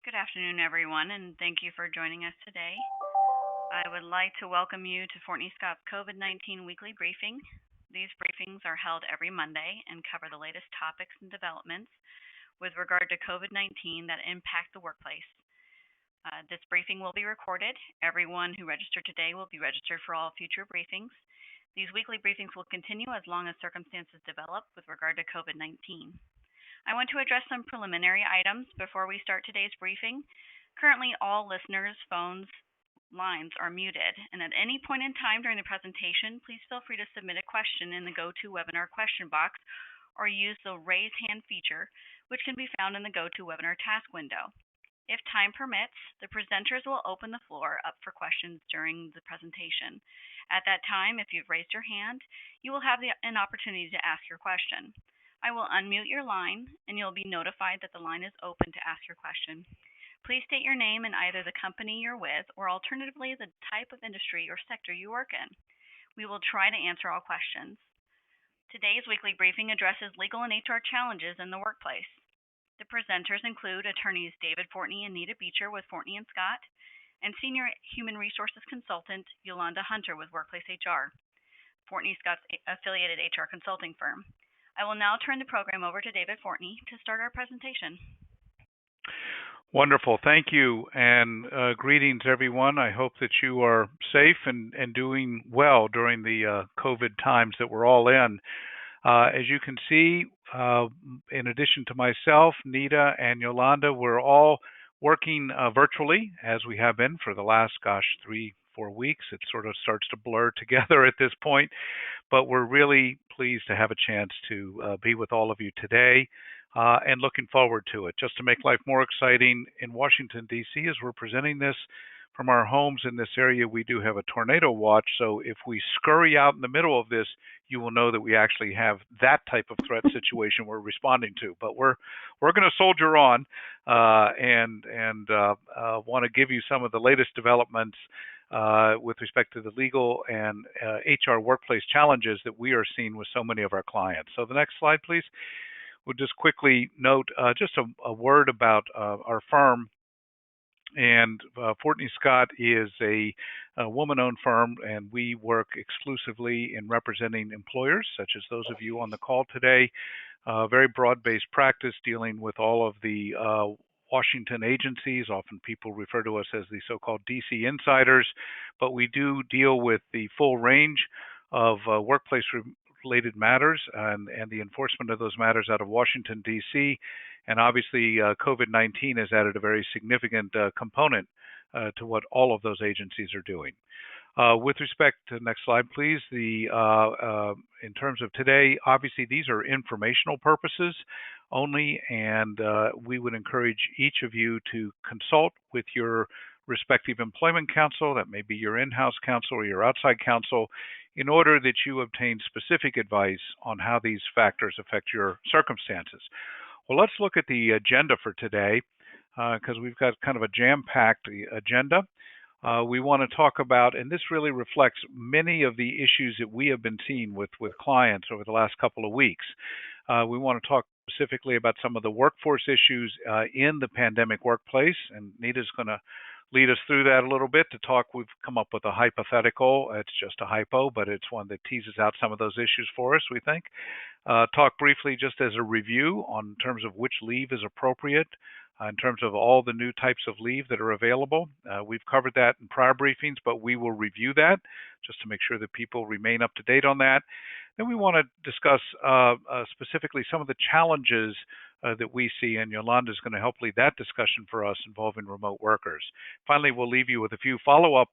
Good afternoon, everyone, and thank you for joining us today. I would like to welcome you to FortneyScott's COVID-19 weekly briefing. These briefings are held every Monday and cover the latest topics and developments with regard to COVID-19 that impact the workplace. This briefing will be recorded. Everyone who registered today will be registered for all future briefings. These weekly briefings will continue as long as circumstances develop with regard to COVID-19. I want to address some preliminary items before we start today's briefing. Currently, all listeners' phones lines are muted, and at any point in time during the presentation, please feel free to submit a question in the GoToWebinar question box or use the Raise Hand feature, which can be found in the GoToWebinar task window. If time permits, the presenters will open the floor up for questions during the presentation. At that time, if you've raised your hand, you will have an opportunity to ask your question. I will unmute your line, and you'll be notified that the line is open to ask your question. Please state your name and either the company you're with or alternatively the type of industry or sector you work in. We will try to answer all questions. Today's weekly briefing addresses legal and HR challenges in the workplace. The presenters include attorneys David Fortney and Nita Beecher with FortneyScott and Senior Human Resources Consultant Yolanda Hunter with Workplace HR, FortneyScott's affiliated HR consulting firm. I will now turn the program over to David Fortney to start our presentation. Wonderful. Thank you, and greetings, everyone. I hope that you are safe and doing well during the COVID times that we're all in. As you can see, in addition to myself, Nita, and Yolanda, we're all working virtually, as we have been for the last, 3-4 weeks. It sort of starts to blur together at this point, but we're really pleased to have a chance to be with all of you today and looking forward to it. Just to make life more exciting in Washington, D.C., as we're presenting this from our homes in this area, we do have a tornado watch, so if we scurry out in the middle of this, you will know that we actually have that type of threat situation we're responding to. But we're going to soldier on and want to give you some of the latest developments with respect to the legal and HR workplace challenges that we are seeing with so many of our clients. So the next slide, please. We'll just quickly note just a word about our firm. And FortneyScott is a woman-owned firm, and we work exclusively in representing employers, such as those of you on the call today. Very broad-based practice dealing with all of the Washington agencies. Often people refer to us as the so-called DC insiders, but we do deal with the full range of workplace-related matters and the enforcement of those matters out of Washington, D.C., and obviously COVID-19 has added a very significant component to what all of those agencies are doing. With respect to, next slide, please, in terms of today, obviously these are informational purposes only, and we would encourage each of you to consult with your respective employment counsel, that may be your in-house counsel or your outside counsel, in order that you obtain specific advice on how these factors affect your circumstances. Well, let's look at the agenda for today, because we've got kind of a jam-packed agenda. We want to talk about, and this really reflects many of the issues that we have been seeing with clients over the last couple of weeks. We want to talk specifically about some of the workforce issues in the pandemic workplace, and Nita's going to lead us through that a little bit to talk. We've come up with a hypothetical. It's just a hypo, but it's one that teases out some of those issues for us, we think. Talk briefly just as a review on terms of which leave is appropriate, in terms of all the new types of leave that are available. We've covered that in prior briefings, but we will review that just to make sure that people remain up to date on that. Then we want to discuss specifically some of the challenges that we see, and Yolanda is going to help lead that discussion for us involving remote workers. Finally, we'll leave you with a few follow-up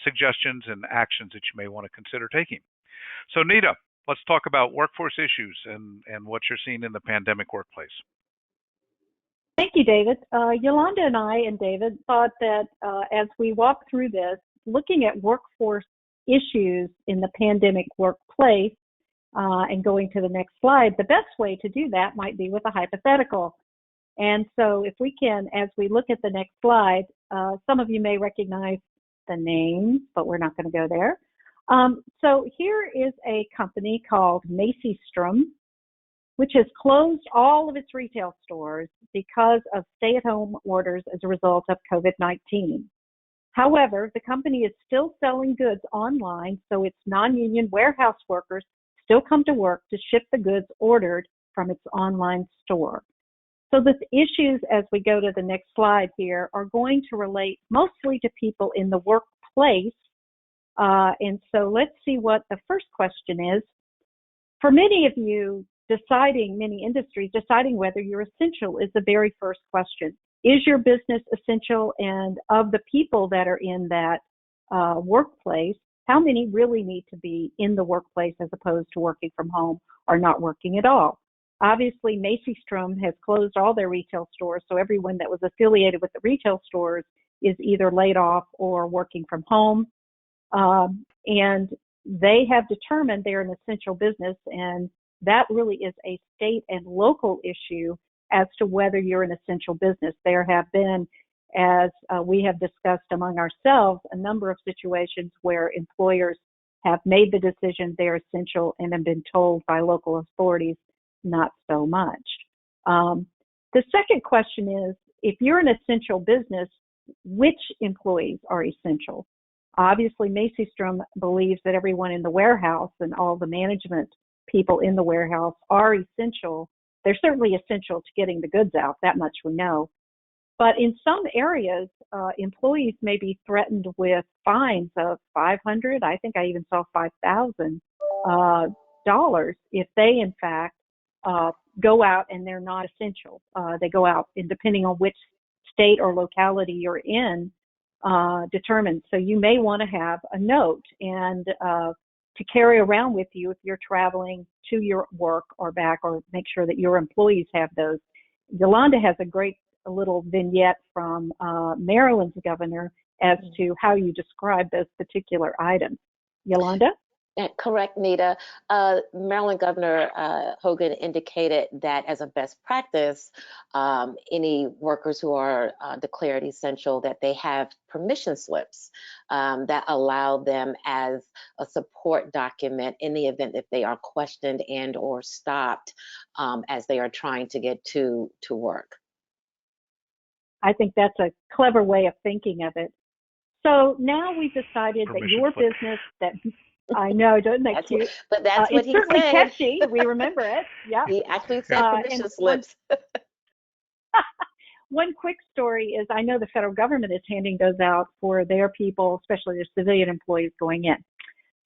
suggestions and actions that you may want to consider taking. So Nita, let's talk about workforce issues and what you're seeing in the pandemic workplace. Thank you, David. Yolanda and I and David thought that as we walk through this, looking at workforce issues in the pandemic workplace and going to the next slide, the best way to do that might be with a hypothetical. And so if we can, as we look at the next slide, some of you may recognize the names, but we're not going to go there. So here is a company called Macistrom, which has closed all of its retail stores because of stay-at-home orders as a result of COVID-19. However, the company is still selling goods online, so its non-union warehouse workers still come to work to ship the goods ordered from its online store. So the issues as we go to the next slide here are going to relate mostly to people in the workplace. And so let's see what the first question is. For many of you, many industries, deciding whether you're essential is the very first question. Is your business essential? And of the people that are in that workplace, how many really need to be in the workplace as opposed to working from home or not working at all? Obviously, Macistrom has closed all their retail stores, so everyone that was affiliated with the retail stores is either laid off or working from home. And they have determined they're an essential business, and that really is a state and local issue as to whether you're an essential business. There have been, as we have discussed among ourselves, a number of situations where employers have made the decision they're essential and have been told by local authorities not so much. The second question is, if you're an essential business, which employees are essential? Obviously, Macistrom believes that everyone in the warehouse and all the management people in the warehouse are essential. They're certainly essential to getting the goods out, that much we know. But in some areas, employees may be threatened with fines of $500, I think I even saw $5,000 if they, in fact, go out and they're not essential. They go out, and depending on which state or locality you're in, determined. So you may want to have a note and to carry around with you if you're traveling to your work or back, or make sure that your employees have those. Yolanda has a great little vignette from Maryland's governor as to how you describe those particular items. Yolanda? Correct, Nita. Maryland Governor Hogan indicated that as a best practice, any workers who are declared essential, that they have permission slips that allow them as a support document in the event that they are questioned and or stopped as they are trying to get to work. I think that's a clever way of thinking of it. So now we've decided that your business, that I know, doesn't that cute? But that's what he said. It's certainly catchy. We remember it. Yeah. He actually said permission slips. One quick story is, I know the federal government is handing those out for their people, especially their civilian employees going in.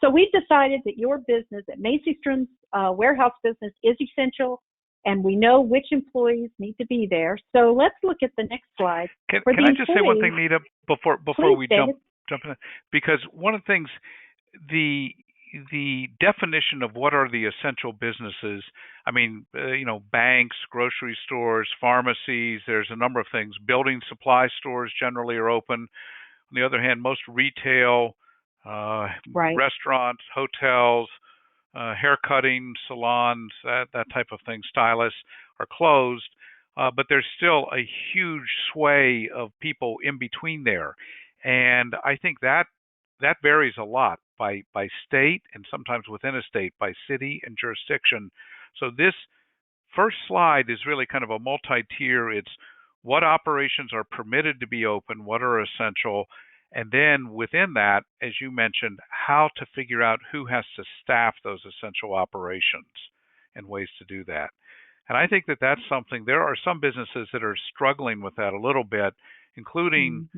So we've decided that your business, that Macistrom's warehouse business, is essential, and we know which employees need to be there. So let's look at the next slide. Can I just say one thing, Nita, before we jump in? Because one of the things, the definition of what are the essential businesses, I mean, banks, grocery stores, pharmacies, there's a number of things. Building supply stores generally are open. On the other hand, most retail, restaurants, hotels, hair cutting, salons, that type of thing, stylists are closed. But there's still a huge sway of people in between there. And I think that varies a lot by state, and sometimes within a state, by city and jurisdiction. So this first slide is really kind of a multi-tier. It's what operations are permitted to be open, what are essential, and then within that, as you mentioned, how to figure out who has to staff those essential operations and ways to do that. And I think that that's something, there are some businesses that are struggling with that a little bit, including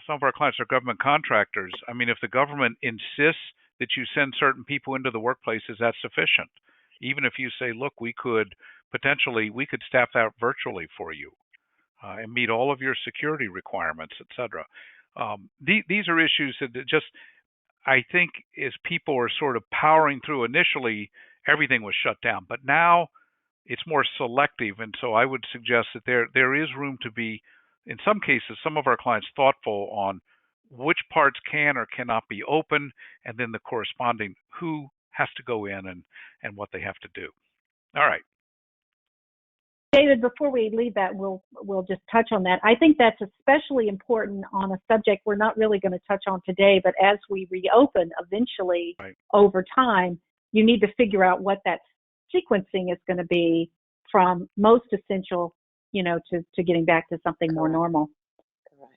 some of our clients are government contractors. I mean, if the government insists that you send certain people into the workplace, is that sufficient? Even if you say, look, we could staff that virtually for you and meet all of your security requirements, et cetera. These are issues that just, I think, as people are sort of powering through, initially, everything was shut down, but now it's more selective. And so I would suggest that there is room to be, in some cases, some of our clients thoughtful on which parts can or cannot be open, and then the corresponding who has to go in and what they have to do. All right. David, before we leave that, we'll just touch on that. I think that's especially important on a subject we're not really going to touch on today, but as we reopen eventually over time, you need to figure out what that sequencing is going to be from most essential, to getting back to something more normal. Correct.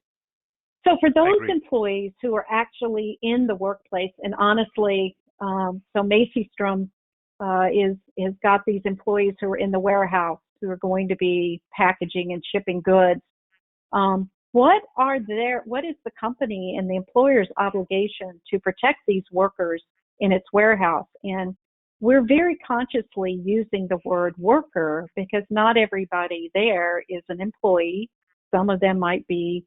So for those employees who are actually in the workplace, and honestly, so Macistrom has got these employees who are in the warehouse who are going to be packaging and shipping goods. What is the company and the employer's obligation to protect these workers in its warehouse? And we're very consciously using the word worker because not everybody there is an employee. Some of them might be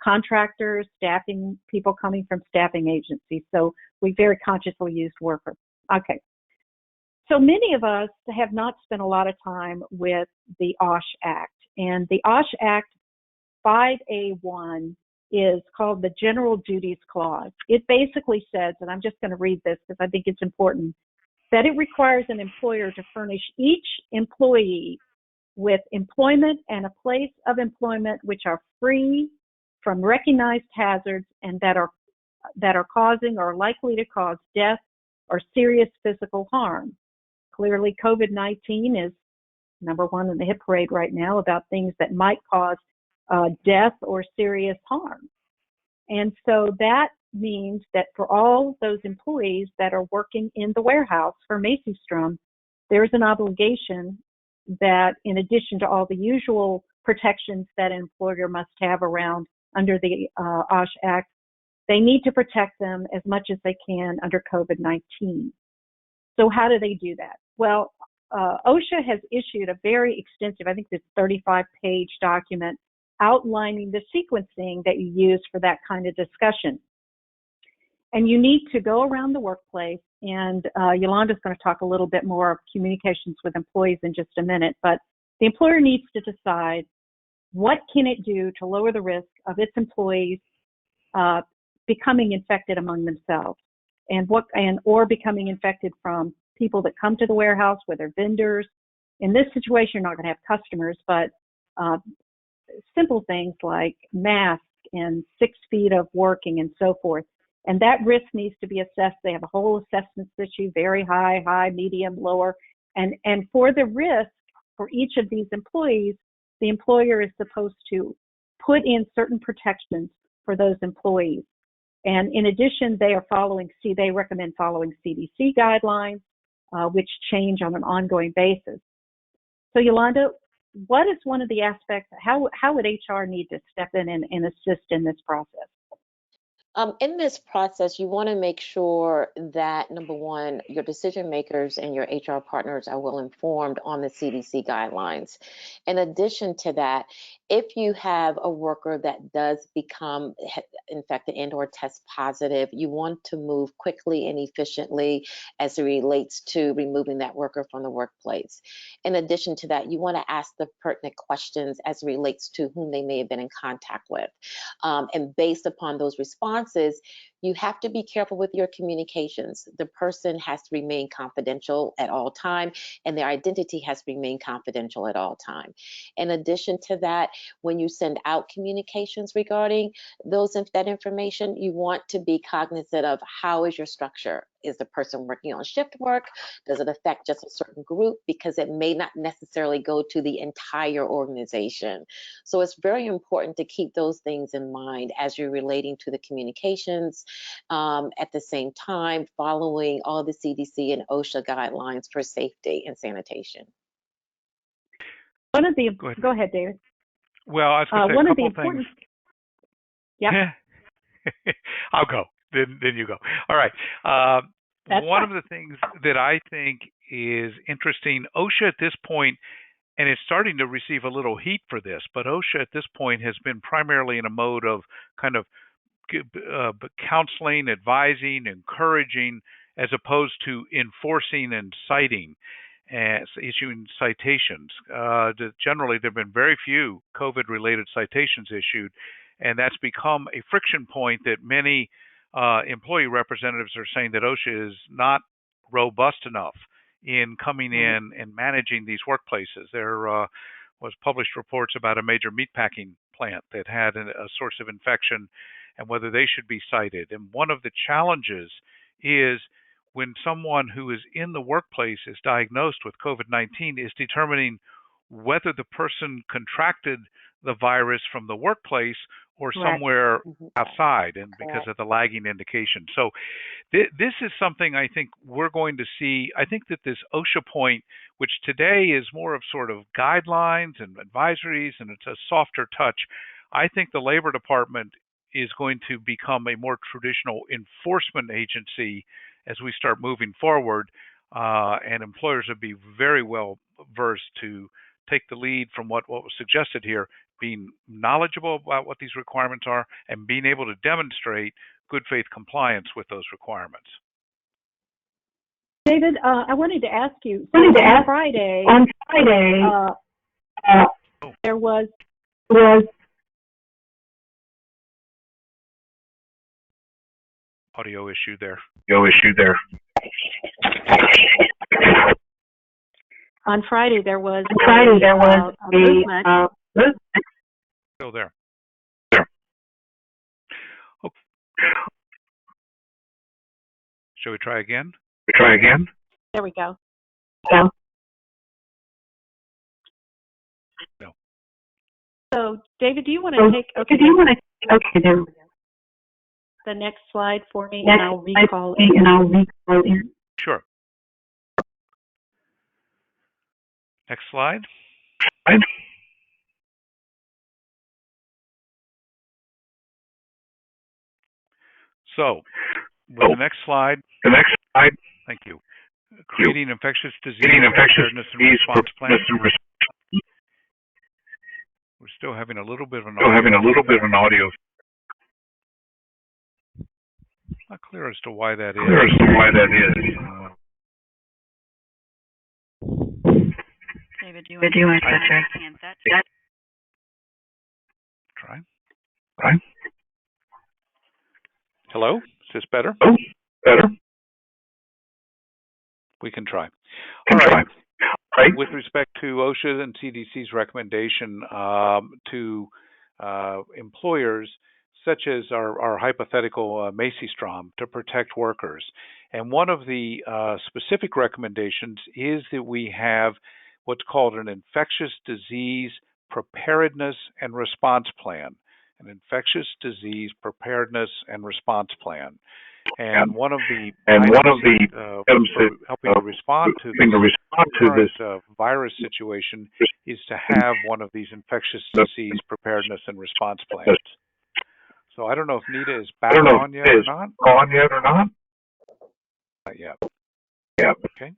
contractors, staffing people coming from staffing agencies. So we very consciously used worker. Okay. So many of us have not spent a lot of time with the OSHA Act. And the OSHA Act 5A1 is called the General Duties Clause. It basically says, and I'm just going to read this because I think it's important, that it requires an employer to furnish each employee with employment and a place of employment which are free from recognized hazards and that are causing or likely to cause death or serious physical harm. Clearly, COVID-19 is number one in the hit parade right now about things that might cause death or serious harm. And so that means that for all those employees that are working in the warehouse for Macistrom, there's an obligation that in addition to all the usual protections that an employer must have around under the OSHA Act, they need to protect them as much as they can under COVID-19. So how do they do that? Well, OSHA has issued a very extensive, I think this 35-page document outlining the sequencing that you use for that kind of discussion. And you need to go around the workplace, and Yolanda's going to talk a little bit more of communications with employees in just a minute, but the employer needs to decide what can it do to lower the risk of its employees becoming infected among themselves, or becoming infected from people that come to the warehouse, whether vendors. In this situation, you're not going to have customers, but simple things like masks and 6 feet of working and so forth. And that risk needs to be assessed. They have a whole assessment issue, very high, medium, lower. And for the risk for each of these employees, the employer is supposed to put in certain protections for those employees. And in addition, they recommend following CDC guidelines, which change on an ongoing basis. So Yolanda, what is one of the aspects, how would HR need to step in and assist in this process? In this process, you want to make sure that, number one, your decision makers and your HR partners are well informed on the CDC guidelines. In addition to that, if you have a worker that does become infected and or test positive, you want to move quickly and efficiently as it relates to removing that worker from the workplace. In addition to that, you want to ask the pertinent questions as it relates to whom they may have been in contact with. And based upon those responses, you have to be careful with your communications. The person has to remain confidential at all time, and their identity has to remain confidential at all time. In addition to that, when you send out communications regarding that information, you want to be cognizant of how is your structure. Is the person working on shift work? Does it affect just a certain group? Because it may not necessarily go to the entire organization. So it's very important to keep those things in mind as you're relating to the communications. At the same time, following all the CDC and OSHA guidelines for safety and sanitation. Go ahead, David. Well, I was going to say a couple of things. Yeah. I'll go. Then you go. All right. One of the things that I think is interesting, OSHA at this point, and it's starting to receive a little heat for this, but OSHA at this point has been primarily in a mode of kind of counseling, advising, encouraging, as opposed to enforcing and citing, issuing citations. Generally, there have been very few COVID-related citations issued, and that's become a friction point that many employee representatives are saying that OSHA is not robust enough in coming in and managing these workplaces. There was published reports about a major meatpacking plant that had a source of infection and whether they should be cited. And one of the challenges is when someone who is in the workplace is diagnosed with COVID-19 is determining whether the person contracted the virus from the workplace or somewhere outside, and because of the lagging indication. So this is something I think we're going to see. I think that this OSHA point, which today is more of sort of guidelines and advisories, and it's a softer touch, I think the Labor Department is going to become a more traditional enforcement agency as we start moving forward, and employers would be very well versed to take the lead from what was suggested here, being knowledgeable about what these requirements are and being able to demonstrate good faith compliance with those requirements. David, I wanted to ask you, on Friday, there was audio issue there. On Friday, there was a movement. Still there. Okay. Shall we try again? There we go. No. So, David, do you want to take? Okay, there we go. The next slide for me, and I'll recall it. Sure. Next slide. So, with the next slide. Thank you. Creating infectious disease preparedness and response plan. We're still having a little bit of an audio. Not clear as to why that is. David, do you want to try your handset? Try. Hello? Is this better? We can try. All right. With respect to OSHA and CDC's recommendation to employers, such as our hypothetical Macistrom, to protect workers. And one of the specific recommendations is that we have what's called an infectious disease preparedness and response plan. An infectious disease preparedness and response plan. And one of the items for helping to respond to this virus situation is to have one of these infectious disease preparedness and response plans. So I don't know if Nita is back on yet or not. Not yet. Okay.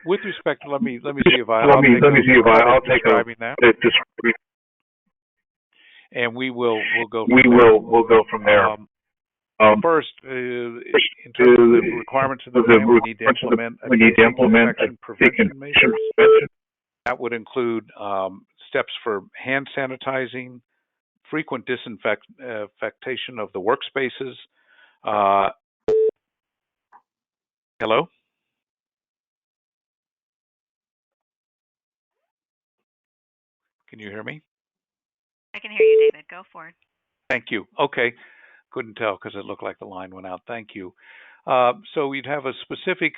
With respect, let me see if I'll take that. And we'll go from there. First, in terms of the requirements of the plan, we need to implement infection prevention measures. That would include steps for hand sanitizing, frequent disinfectation of the workspaces. Hello? Can you hear me? I can hear you, David. Go for it. Thank you. Okay. Couldn't tell because it looked like the line went out. Thank you. So we'd have a specific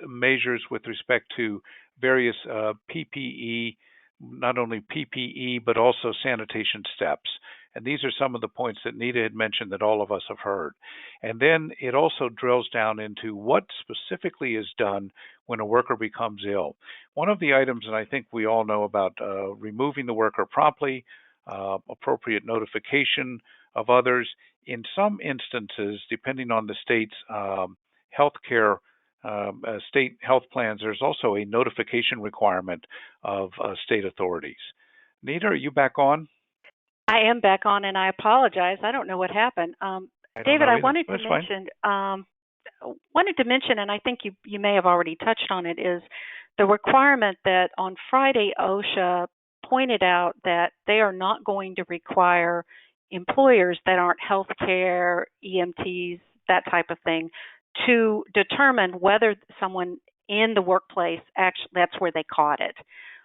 measures with respect to various PPE, not only PPE, but also sanitation steps. And these are some of the points that Nita had mentioned that all of us have heard. And then it also drills down into what specifically is done when a worker becomes ill. One of the items, and I think we all know about removing the worker promptly, appropriate notification of others. In some instances, depending on the state's healthcare, state health plans, there's also a notification requirement of state authorities. Nita, are you back on? I am back on, and I apologize. I don't know what happened. David, I wanted to mention, and I think you may have already touched on it, is the requirement that on Friday OSHA pointed out that they are not going to require employers that aren't healthcare, EMTs, that type of thing, to determine whether someone in the workplace actually that's where they caught it.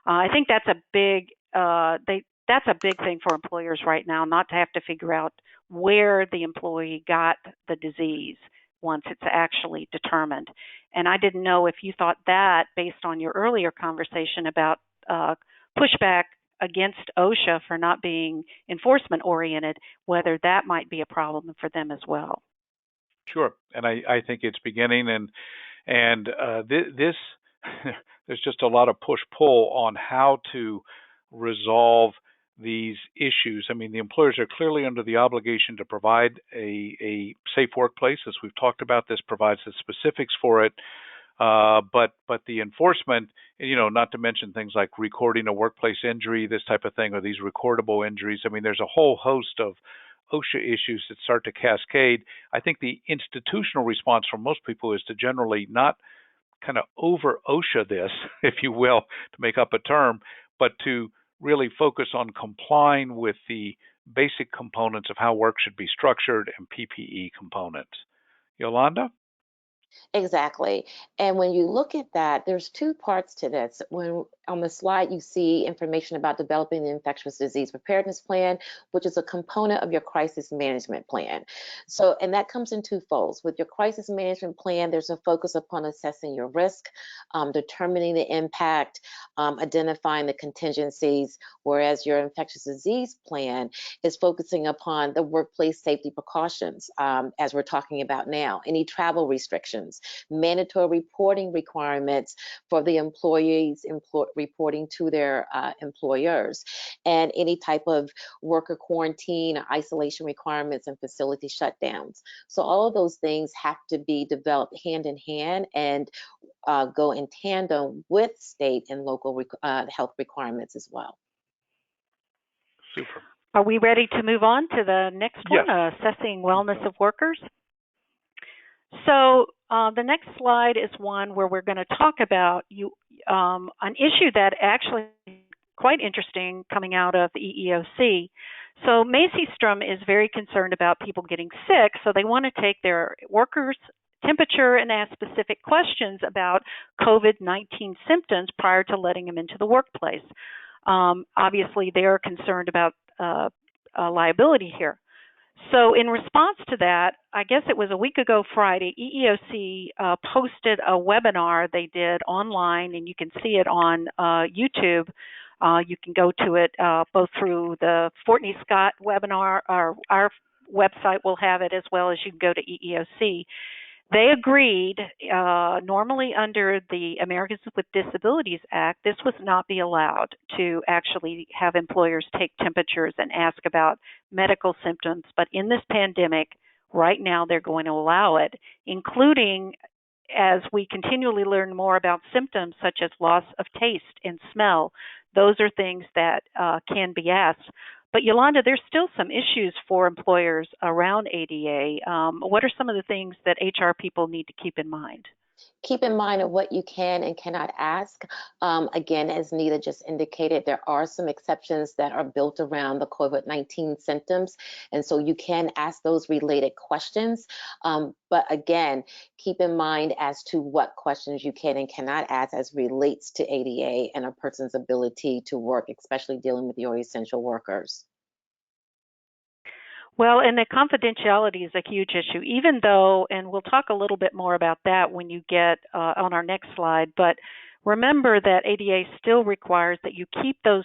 I think that's a big thing for employers right now, not to have to figure out where the employee got the disease. once it's actually determined. And I didn't know if you thought that, based on your earlier conversation about pushback against OSHA for not being enforcement oriented, whether that might be a problem for them as well. Sure, and I think it's beginning, and this there's just a lot of push-pull on how to resolve these issues. I mean, the employers are clearly under the obligation to provide a safe workplace. As we've talked about, this provides the specifics for it. But the enforcement, not to mention things like recording a workplace injury, this type of thing, or these recordable injuries. I mean, there's a whole host of OSHA issues that start to cascade. I think the institutional response from most people is to generally not kind of over OSHA this, if you will, to make up a term, but to really focus on complying with the basic components of how work should be structured and PPE components. Yolanda? Exactly. And when you look at that, there's two parts to this. When on the slide, you see information about developing the infectious disease preparedness plan, which is a component of your crisis management plan. So, and that comes in two folds. With your crisis management plan, there's a focus upon assessing your risk, determining the impact, identifying the contingencies, whereas your infectious disease plan is focusing upon the workplace safety precautions, as we're talking about now, any travel restrictions, mandatory reporting requirements for the employees reporting to their employers, and any type of worker quarantine, isolation requirements, and facility shutdowns. So all of those things have to be developed hand in hand and go in tandem with state and local health requirements as well. Super. Are we ready to move on to the next one, Yes. assessing wellness of workers? So the next slide is one where we're going to talk about an issue that actually is quite interesting coming out of the EEOC. So Macistrom is very concerned about people getting sick, so they want to take their workers' temperature and ask specific questions about COVID-19 symptoms prior to letting them into the workplace. Obviously, they're concerned about liability here. So in response to that, I guess it was a week ago Friday, EEOC posted a webinar they did online, and you can see it on YouTube. You can go to it both through the FortneyScott webinar, or our website will have it, as well as you can go to EEOC. They agreed, normally under the Americans with Disabilities Act, this would not be allowed to actually have employers take temperatures and ask about medical symptoms. But in this pandemic, right now, they're going to allow it, including as we continually learn more about symptoms such as loss of taste and smell. Those are things that can be asked. But Yolanda, there's still some issues for employers around ADA. What are some of the things that HR people need to keep in mind? Keep in mind of what you can and cannot ask. Again, as Nita just indicated, there are some exceptions that are built around the COVID-19 symptoms, and so you can ask those related questions. But again, keep in mind as to what questions you can and cannot ask as relates to ADA and a person's ability to work, especially dealing with your essential workers. Well, and the confidentiality is a huge issue, even though, and we'll talk a little bit more about that when you get on our next slide, but remember that ADA still requires that you keep those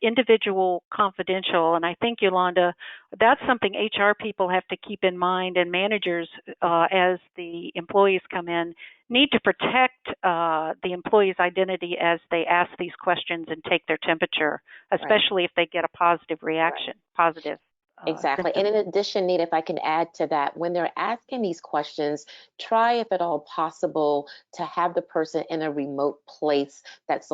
individual confidential, and I think, Yolanda, that's something HR people have to keep in mind, and managers, as the employees come in, need to protect the employee's identity as they ask these questions and take their temperature, especially if they get a positive reaction, positive. Exactly. And in addition, Nita, if I can add to that, when they're asking these questions, try, if at all possible, to have the person in a remote place that's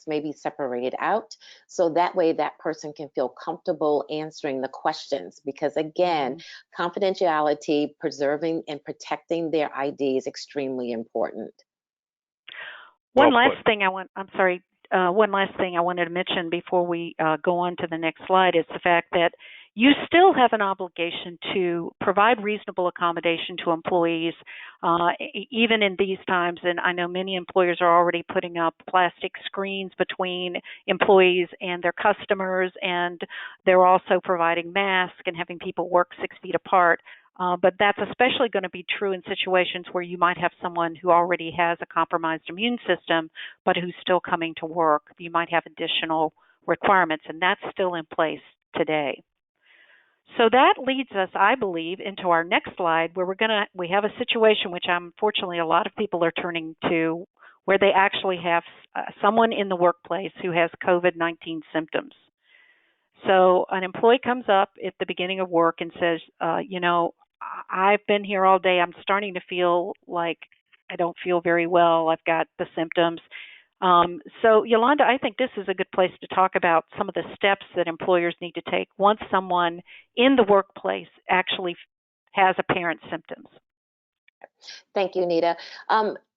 maybe separated out. So that way that person can feel comfortable answering the questions. Because again, confidentiality, preserving and protecting their ID is extremely important. One last thing I wanted to mention before we go on to the next slide is the fact that you still have an obligation to provide reasonable accommodation to employees, even in these times. And I know many employers are already putting up plastic screens between employees and their customers, and they're also providing masks and having people work 6 feet apart. But that's especially going to be true in situations where you might have someone who already has a compromised immune system, but who's still coming to work. You might have additional requirements, and that's still in place today. So that leads us, I believe, into our next slide, where we have a situation which unfortunately a lot of people are turning to, where they actually have someone in the workplace who has COVID-19 symptoms. So an employee comes up at the beginning of work and says, I've been here all day. I'm starting to feel like I don't feel very well. I've got the symptoms. So Yolanda, I think this is a good place to talk about some of the steps that employers need to take once someone in the workplace actually has apparent symptoms. Thank you, Nita.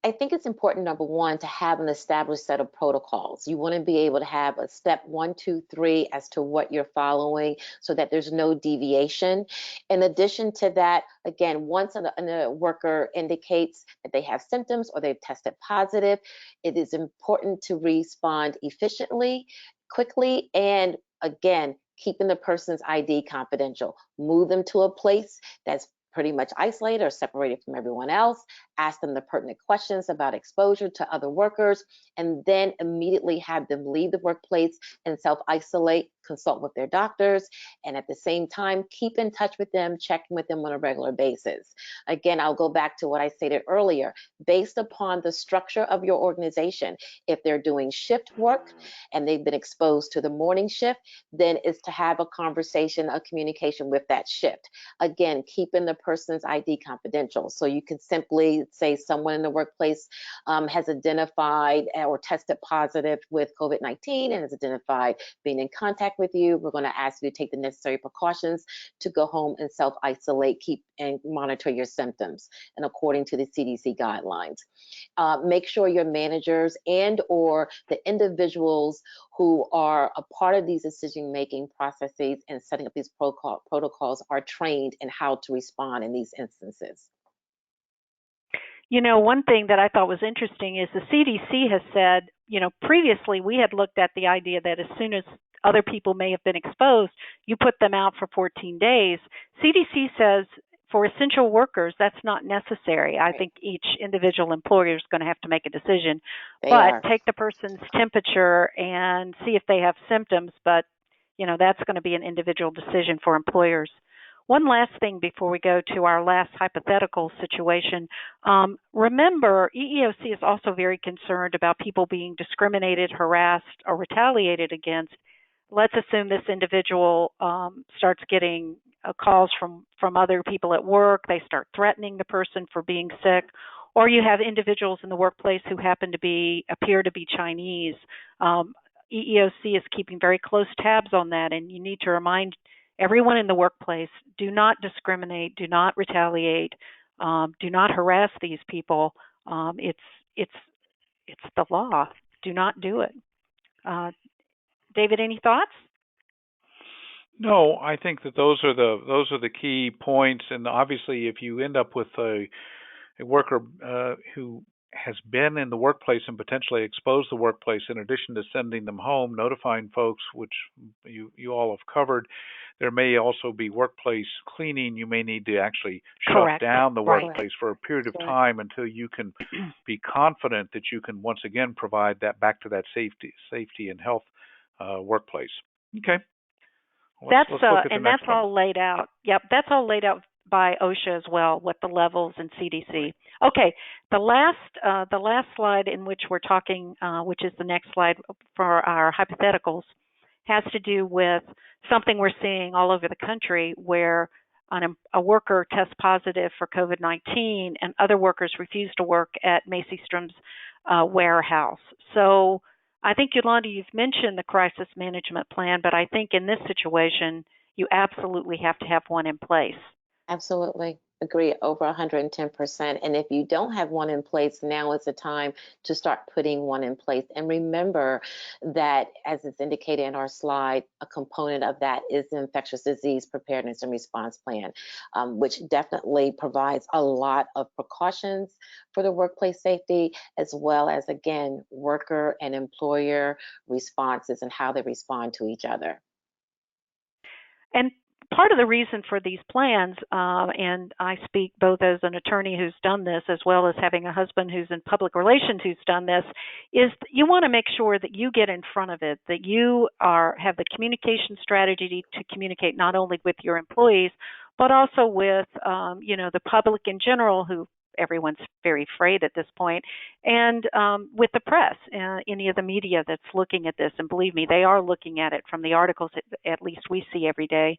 I think it's important, number one, to have an established set of protocols. You want to be able to have a step 1, 2, 3 as to what you're following so that there's no deviation. In addition to that, again, once a worker indicates that they have symptoms or they've tested positive, it is important to respond efficiently, quickly, and again, keeping the person's ID confidential. Move them to a place that's pretty much isolated or separated from everyone else, ask them the pertinent questions about exposure to other workers, and then immediately have them leave the workplace and self-isolate, consult with their doctors, and at the same time, keep in touch with them, checking with them on a regular basis. Again, I'll go back to what I stated earlier. Based upon the structure of your organization, if they're doing shift work and they've been exposed to the morning shift, then it's to have a conversation, a communication with that shift. Again, keeping the person's ID confidential. So you can simply say someone in the workplace has identified or tested positive with COVID-19 and has identified being in contact with you. We're going to ask you to take the necessary precautions to go home and self-isolate, keep and monitor your symptoms, and according to the CDC guidelines. Make sure your managers and or the individuals who are a part of these decision-making processes and setting up these protocols are trained in how to respond in these instances. You know, one thing that I thought was interesting is the CDC has said, previously we had looked at the idea that as soon as other people may have been exposed, you put them out for 14 days. CDC says for essential workers, that's not necessary. I think each individual employer is going to have to make a decision. Take the person's temperature and see if they have symptoms, but, that's going to be an individual decision for employers. One last thing before we go to our last hypothetical situation. Remember, EEOC is also very concerned about people being discriminated, harassed, or retaliated against. Let's assume this individual starts getting calls from other people at work. They start threatening the person for being sick. Or you have individuals in the workplace who appear to be Chinese. EEOC is keeping very close tabs on that, and you need to remind everyone in the workplace, do not discriminate, do not retaliate, do not harass these people. It's the law. Do not do it. David, any thoughts? No, I think that those are the key points. And obviously, if you end up with a worker who has been in the workplace and potentially exposed the workplace, in addition to sending them home, notifying folks, which you all have covered, there may also be workplace cleaning. You may need to actually shut down the workplace for a period of time until you can be confident that you can once again provide that back to that safety and health workplace. Okay. That's all laid out. Yep, that's all laid out by OSHA as well, what the levels and CDC. Okay, the last slide in which we're talking, which is the next slide for our hypotheticals, has to do with something we're seeing all over the country where a worker tests positive for COVID-19 and other workers refuse to work at Macistrom's warehouse. So I think, Yolanda, you've mentioned the crisis management plan, but I think in this situation, you absolutely have to have one in place. Absolutely. Agree, over 110%. And if you don't have one in place, now is the time to start putting one in place. And remember that, as it's indicated in our slide, a component of that is the Infectious Disease Preparedness and Response Plan, which definitely provides a lot of precautions for the workplace safety, as well as, again, worker and employer responses and how they respond to each other. And part of the reason for these plans, and I speak both as an attorney who's done this as well as having a husband who's in public relations who's done this, is you want to make sure that you get in front of it, that you have the communication strategy to communicate not only with your employees, but also with the public in general, who everyone's very afraid at this point, and with the press, any of the media that's looking at this. And believe me, they are looking at it from the articles at least we see every day.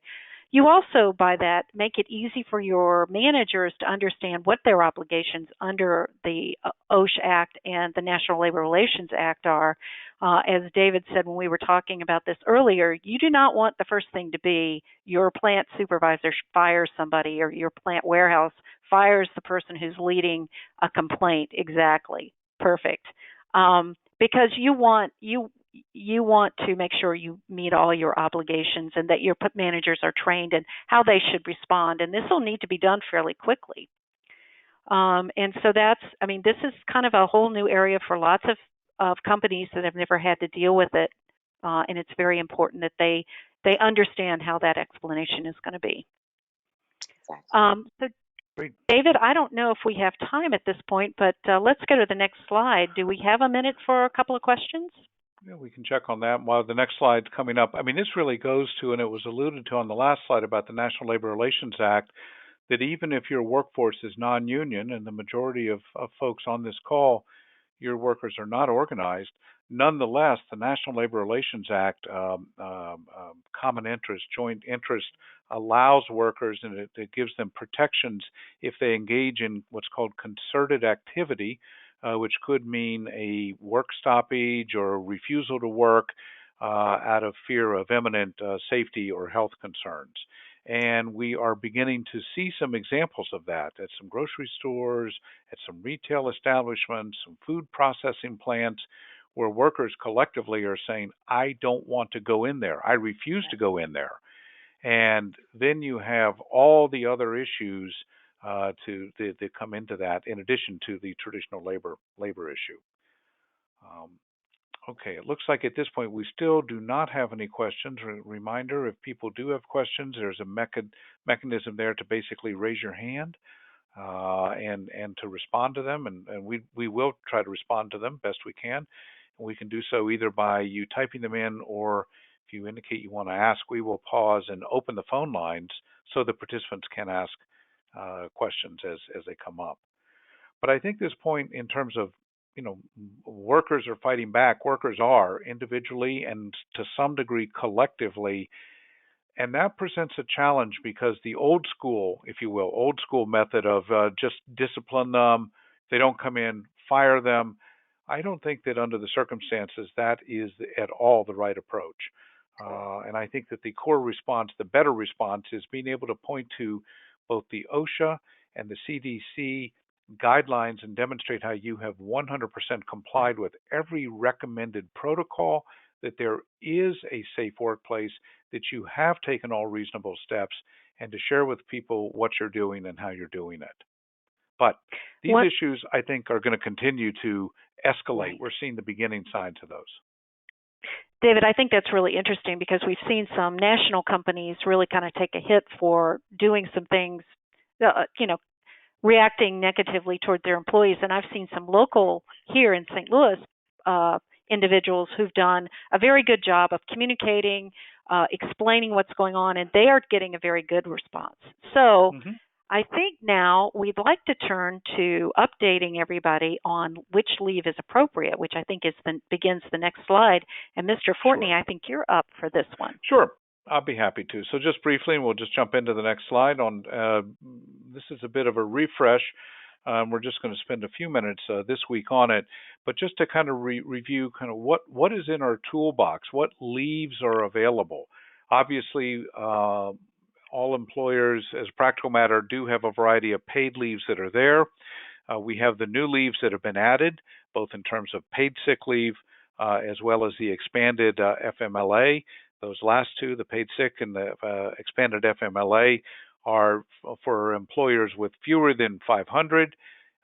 You also, by that, make it easy for your managers to understand what their obligations under the OSHA Act and the National Labor Relations Act are. As David said when we were talking about this earlier, you do not want the first thing to be your plant supervisor fires somebody or your plant warehouse fires the person who's leading a complaint. Exactly. Perfect. Because you want to make sure you meet all your obligations and that your managers are trained in how they should respond. And this will need to be done fairly quickly. And so this is kind of a whole new area for lots of companies that have never had to deal with it. And it's very important that they understand how that explanation is going to be. So Great. David, I don't know if we have time at this point, but let's go to the next slide. Do we have a minute for a couple of questions? Yeah, we can check on that while the next slide's coming up. I mean, this really goes to, and it was alluded to on the last slide about the National Labor Relations Act, that even if your workforce is non-union, and the majority of folks on this call, your workers are not organized, nonetheless, the National Labor Relations Act, common interest, joint interest, allows workers, and it gives them protections if they engage in what's called concerted activity, which could mean a work stoppage or a refusal to work out of fear of imminent safety or health concerns. And we are beginning to see some examples of that at some grocery stores, at some retail establishments, some food processing plants, where workers collectively are saying, I don't want to go in there. I refuse to go in there. And then you have all the other issues that come into that, in addition to the traditional labor issue. Okay, it looks like at this point we still do not have any questions. Reminder, if people do have questions, there's a mechanism there to basically raise your hand and to respond to them, and we will try to respond to them best we can. And we can do so either by you typing them in, or if you indicate you want to ask, we will pause and open the phone lines so the participants can ask questions as they come up. But I think this point in terms of, workers are fighting back. Workers are individually and to some degree collectively. And that presents a challenge because the old school, if you will, method of just discipline them, if they don't come in, fire them, I don't think that under the circumstances that is at all the right approach. And I think that the core response, the better response, is being able to point to both the OSHA and the CDC guidelines and demonstrate how you have 100% complied with every recommended protocol, that there is a safe workplace, that you have taken all reasonable steps, and to share with people what you're doing and how you're doing it. But these issues, I think, are going to continue to escalate. We're seeing the beginning signs of those. David, I think that's really interesting because we've seen some national companies really kind of take a hit for doing some things, reacting negatively toward their employees. And I've seen some local here in St. Louis individuals who've done a very good job of communicating, explaining what's going on, and they are getting a very good response. So I think now we'd like to turn to updating everybody on which leave is appropriate, which I think begins the next slide. And Mr. Fortney, sure. I think you're up for this one. Sure. I'll be happy to. So just briefly, and we'll just jump into the next slide. On this is a bit of a refresh. We're just going to spend a few minutes this week on it, but just to kind of review kind of what is in our toolbox, what leaves are available. Obviously, all employers, as a practical matter, do have a variety of paid leaves that are there. We have the new leaves that have been added, both in terms of paid sick leave as well as the expanded FMLA. Those last two, the paid sick and the expanded FMLA, are for employers with fewer than 500.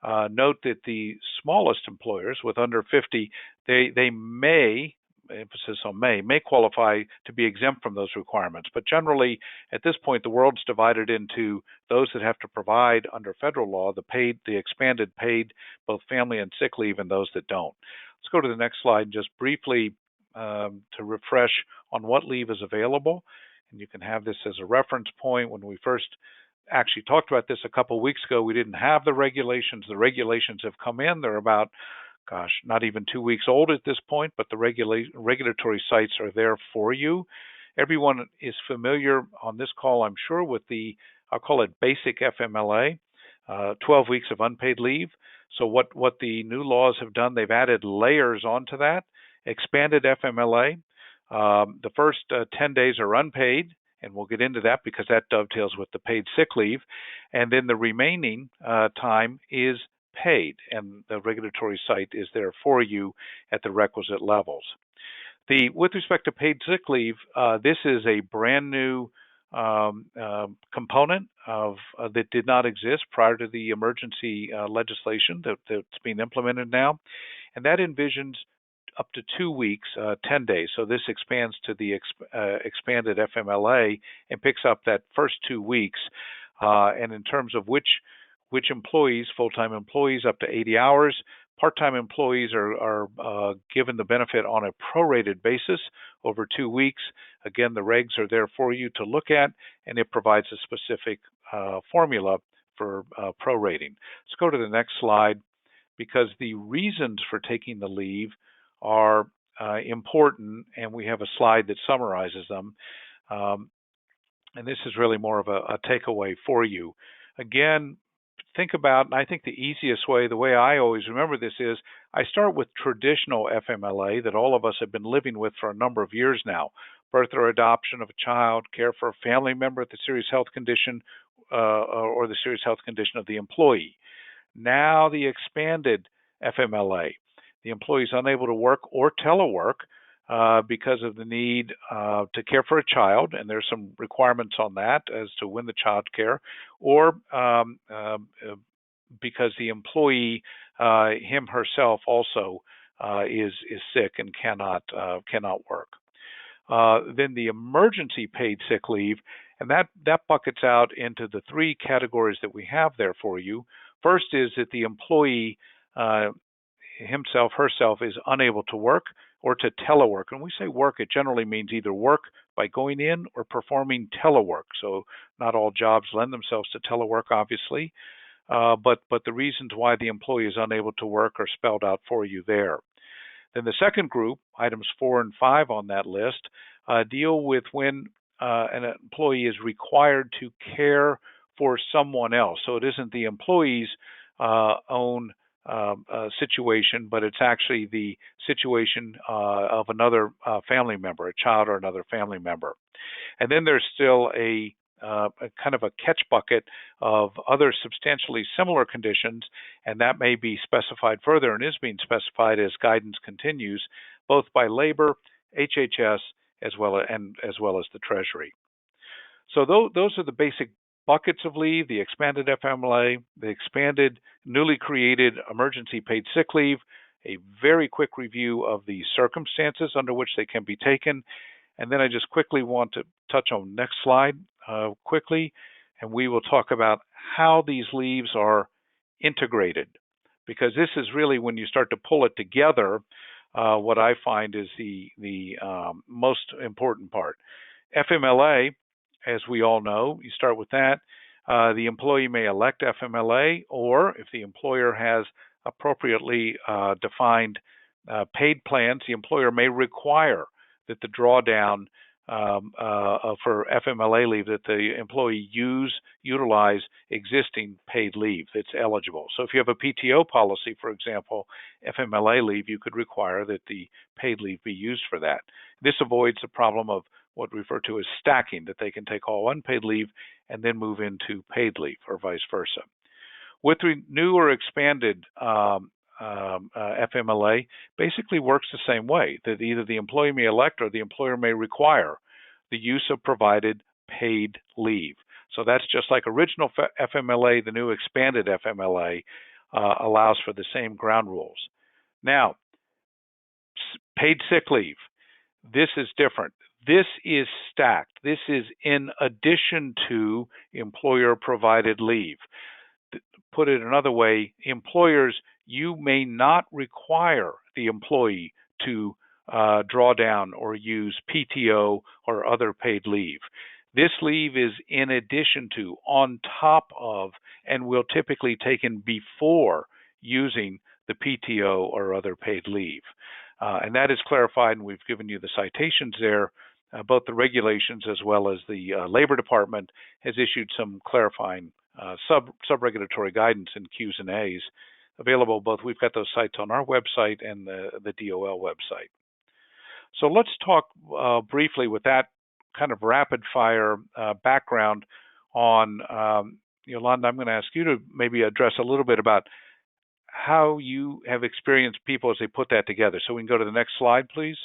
Note that the smallest employers with under 50, they may emphasis on may qualify to be exempt from those requirements. But generally, at this point, the world's divided into those that have to provide under federal law the expanded paid both family and sick leave, and those that don't. Let's go to the next slide just briefly to refresh on what leave is available. And you can have this as a reference point. When we first actually talked about this a couple of weeks ago, we didn't have the regulations. The regulations have come in. They're about, not even 2 weeks old at this point, but the regulatory sites are there for you. Everyone is familiar on this call, I'm sure, with I'll call it basic FMLA, 12 weeks of unpaid leave. So what the new laws have done, they've added layers onto that. Expanded FMLA, the first 10 days are unpaid, and we'll get into that because that dovetails with the paid sick leave. And then the remaining time is paid, and the regulatory site is there for you at the requisite levels. With respect to paid sick leave, this is a brand new component that did not exist prior to the emergency legislation that's being implemented now, and that envisions up to 2 weeks, 10 days. So this expands to the expanded FMLA and picks up that first 2 weeks. And in terms of which employees, full-time employees up to 80 hours, part-time employees are given the benefit on a prorated basis over 2 weeks. Again, the regs are there for you to look at, and it provides a specific formula for prorating. Let's go to the next slide, because the reasons for taking the leave are important, and we have a slide that summarizes them. And this is really more of a takeaway for you. Again, think about, and I think the easiest way, the way I always remember this is, I start with traditional FMLA that all of us have been living with for a number of years now. Birth or adoption of a child, care for a family member with a serious health condition, or the serious health condition of the employee. Now the expanded FMLA. The employee is unable to work or telework because of the need to care for a child, and there's some requirements on that as to when the child care, or because the employee, him herself also is sick and cannot work. Then the emergency paid sick leave, and that buckets out into the three categories that we have there for you. First is that the employee himself, herself is unable to work or to telework. And when we say work, it generally means either work by going in or performing telework. So not all jobs lend themselves to telework, obviously, but the reasons why the employee is unable to work are spelled out for you there. Then the second group, items 4 and 5 on that list, deal with when an employee is required to care for someone else. So it isn't the employee's own situation, but it's actually the situation of another family member, a child or another family member. And then there's still a kind of a catch bucket of other substantially similar conditions, and that may be specified further and is being specified as guidance continues, both by labor, HHS, as well as the Treasury. So those are the basic buckets of leave: the expanded FMLA, the expanded newly created emergency paid sick leave, a very quick review of the circumstances under which they can be taken, and then I just quickly want to touch on next slide quickly, and we will talk about how these leaves are integrated, because this is really, when you start to pull it together, what I find is the most important part. FMLA, as we all know, you start with that. The employee may elect FMLA, or if the employer has appropriately defined paid plans, the employer may require that the drawdown for FMLA leave, that the employee utilize existing paid leave that's eligible. So if you have a PTO policy, for example, FMLA leave, you could require that the paid leave be used for that. This avoids the problem of what we refer to as stacking, that they can take all unpaid leave and then move into paid leave, or vice versa. With new or expanded FMLA, basically works the same way, that either the employee may elect or the employer may require the use of provided paid leave. So that's just like original FMLA. The new expanded FMLA allows for the same ground rules. Now, paid sick leave. This is different. This is stacked. This is in addition to employer-provided leave. Put it another way, employers, you may not require the employee to draw down or use PTO or other paid leave. This leave is in addition to, on top of, and will typically taken before using the PTO or other paid leave. And that is clarified, and we've given you the citations there. Both the regulations as well as the Labor Department has issued some clarifying sub-regulatory guidance in Q's and A's available both. We've got those sites on our website and the DOL website. So let's talk briefly with that kind of rapid fire background on Yolanda. I'm going to ask you to maybe address a little bit about how you have experienced people as they put that together. So we can go to the next slide, please.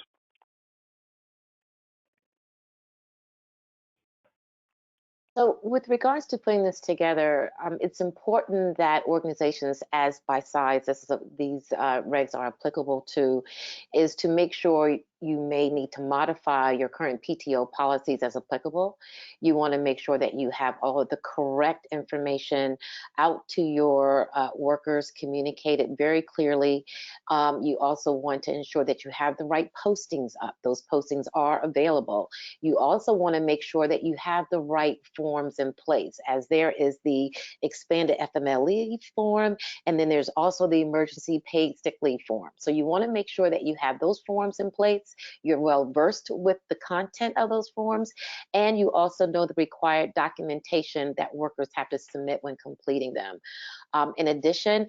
So with regards to putting this together, it's important that organizations, as by size, these regs are applicable to, is to make sure you may need to modify your current PTO policies as applicable. You want to make sure that you have all of the correct information out to your workers, communicated very clearly. You also want to ensure that you have the right postings up. Those postings are available. You also want to make sure that you have the right forms in place, as there is the expanded FMLE form, and then there's also the emergency paid sick leave form. So you want to make sure that you have those forms in place. You're well versed with the content of those forms, and you also know the required documentation that workers have to submit when completing them. In addition,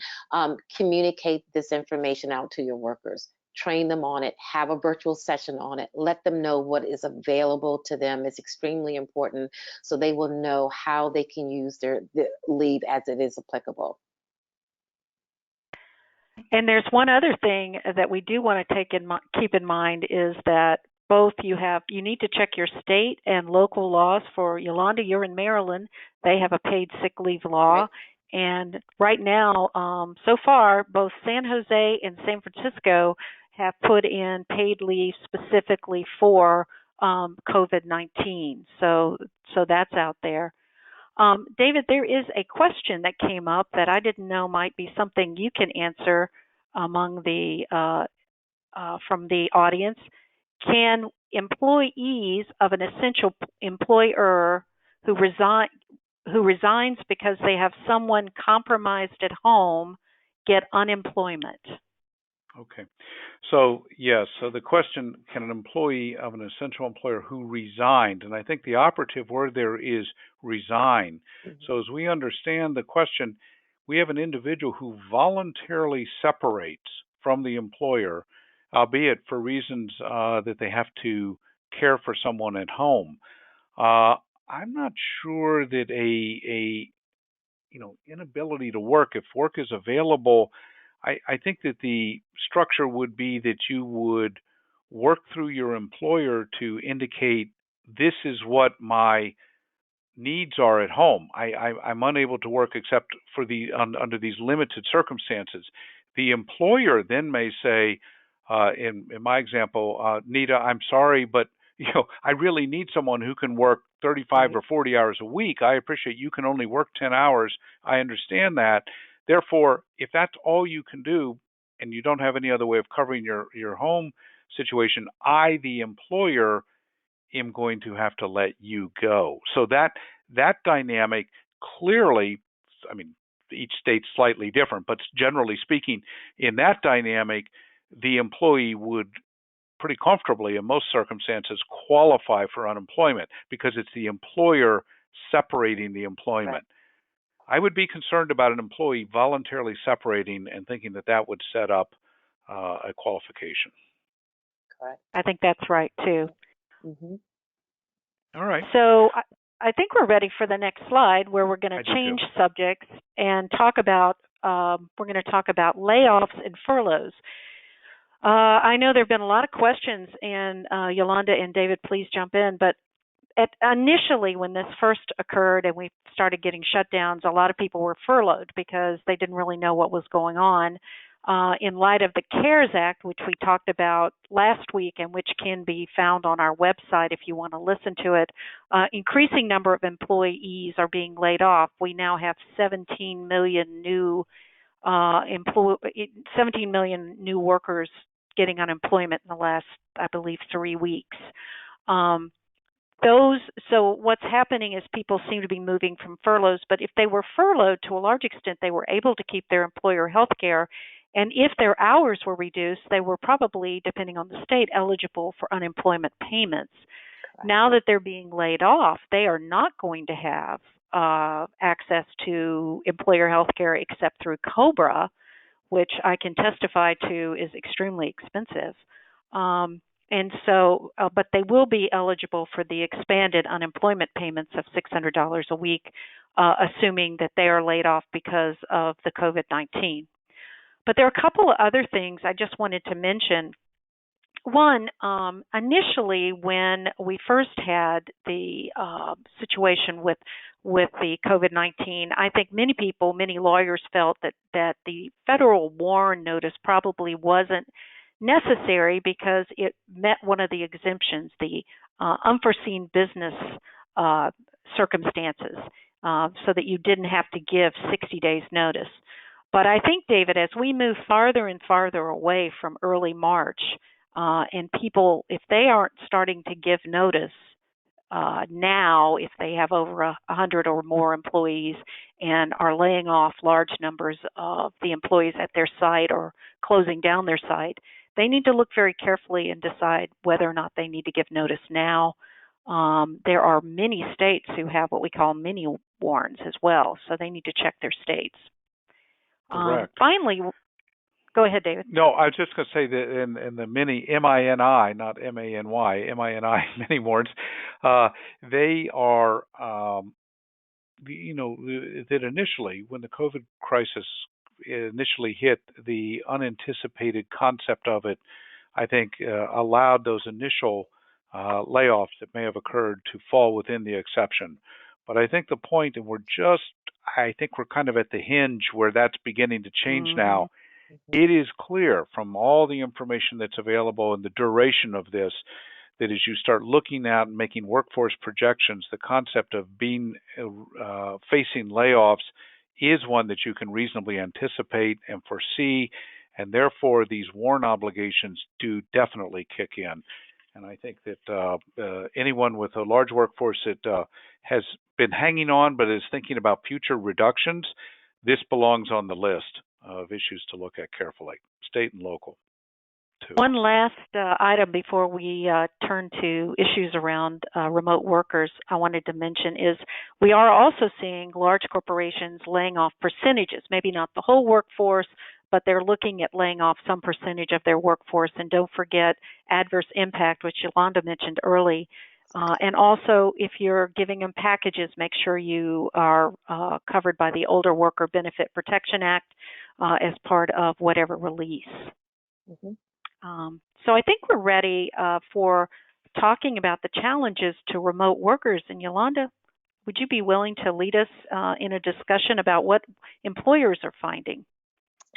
communicate this information out to your workers. Train them on it, have a virtual session on it, let them know what is available to them. It's extremely important so they will know how they can use their leave as it is applicable. And there's one other thing that we do want to keep in mind is that both you need to check your state and local laws. For Yolanda, you're in Maryland. They have a paid sick leave law. Right. And right now, so far, both San Jose and San Francisco have put in paid leave specifically for COVID-19. So that's out there. David, there is a question that came up that I didn't know might be something you can answer among from the audience. Can employees of an essential employer who resigns because they have someone compromised at home get unemployment? Okay. So, yes. So the question, can an employee of an essential employer who resigned, and I think the operative word there is resign. Mm-hmm. So as we understand the question, we have an individual who voluntarily separates from the employer, albeit for reasons that they have to care for someone at home. I'm not sure that a inability to work, if work is available, I think that the structure would be that you would work through your employer to indicate this is what my needs are at home. I'm unable to work except for under these limited circumstances. The employer then may say, in my example, Nita, I'm sorry, but I really need someone who can work 35 or 40 hours a week. I appreciate you can only work 10 hours. I understand that. Therefore, if that's all you can do and you don't have any other way of covering your home situation, I, the employer, am going to have to let you go. So that dynamic clearly, I mean, each state's slightly different, but generally speaking, in that dynamic, the employee would pretty comfortably, in most circumstances, qualify for unemployment because it's the employer separating the employment. Right. I would be concerned about an employee voluntarily separating and thinking that would set up a qualification. Correct. I think that's right, too. Mm-hmm. All right. So I think we're ready for the next slide, where we're going to change subjects and talk about layoffs and furloughs. I know there have been a lot of questions, and Yolanda and David, please jump in. But initially, when this first occurred and we started getting shutdowns, a lot of people were furloughed because they didn't really know what was going on. in light of the CARES Act, which we talked about last week and which can be found on our website if you want to listen to it, increasing number of employees are being laid off. We now have 17 million new 17 million new workers getting unemployment in the last, I believe, 3 weeks. So what's happening is people seem to be moving from furloughs, but if they were furloughed, to a large extent, they were able to keep their employer health care. And if their hours were reduced, they were probably, depending on the state, eligible for unemployment payments. Correct. Now that they're being laid off, they are not going to have access to employer health care except through COBRA, which I can testify to is extremely expensive. And so, but they will be eligible for the expanded unemployment payments of $600 a week, assuming that they are laid off because of the COVID-19. But there are a couple of other things I just wanted to mention. One, initially when we first had the situation with the COVID-19, I think many people, many lawyers felt that the federal WARN notice probably wasn't necessary because it met one of the exemptions, the unforeseen business circumstances, so that you didn't have to give 60 days notice. But I think, David, as we move farther and farther away from early March, and people, if they aren't starting to give notice now, if they have over 100 or more employees and are laying off large numbers of the employees at their site or closing down their site, they need to look very carefully and decide whether or not they need to give notice now. There are many states who have what we call mini warns as well, so they need to check their states. Correct. Finally, go ahead, David. No, I was just going to say that in the mini, M-I-N-I, not M-A-N-Y, M-I-N-I, mini warns, they are, that initially, when the COVID crisis initially hit, the unanticipated concept of it, I think, allowed those initial layoffs that may have occurred to fall within the exception. But I think the point, and I think we're kind of at the hinge where that's beginning to change now. It is clear from all the information that's available and the duration of this that as you start looking at and making workforce projections, the concept of facing layoffs is one that you can reasonably anticipate and foresee, and therefore these WARN obligations do definitely kick in. And I think that anyone with a large workforce that has been hanging on but is thinking about future reductions, this belongs on the list of issues to look at carefully, state and local, too. One last item before we turn to issues around remote workers I wanted to mention is we are also seeing large corporations laying off percentages, maybe not the whole workforce, but they're looking at laying off some percentage of their workforce. And don't forget adverse impact, which Yolanda mentioned early. And also, if you're giving them packages, make sure you are covered by the Older Worker Benefit Protection Act as part of whatever release. So I think we're ready for talking about the challenges to remote workers. And Yolanda, would you be willing to lead us in a discussion about what employers are finding?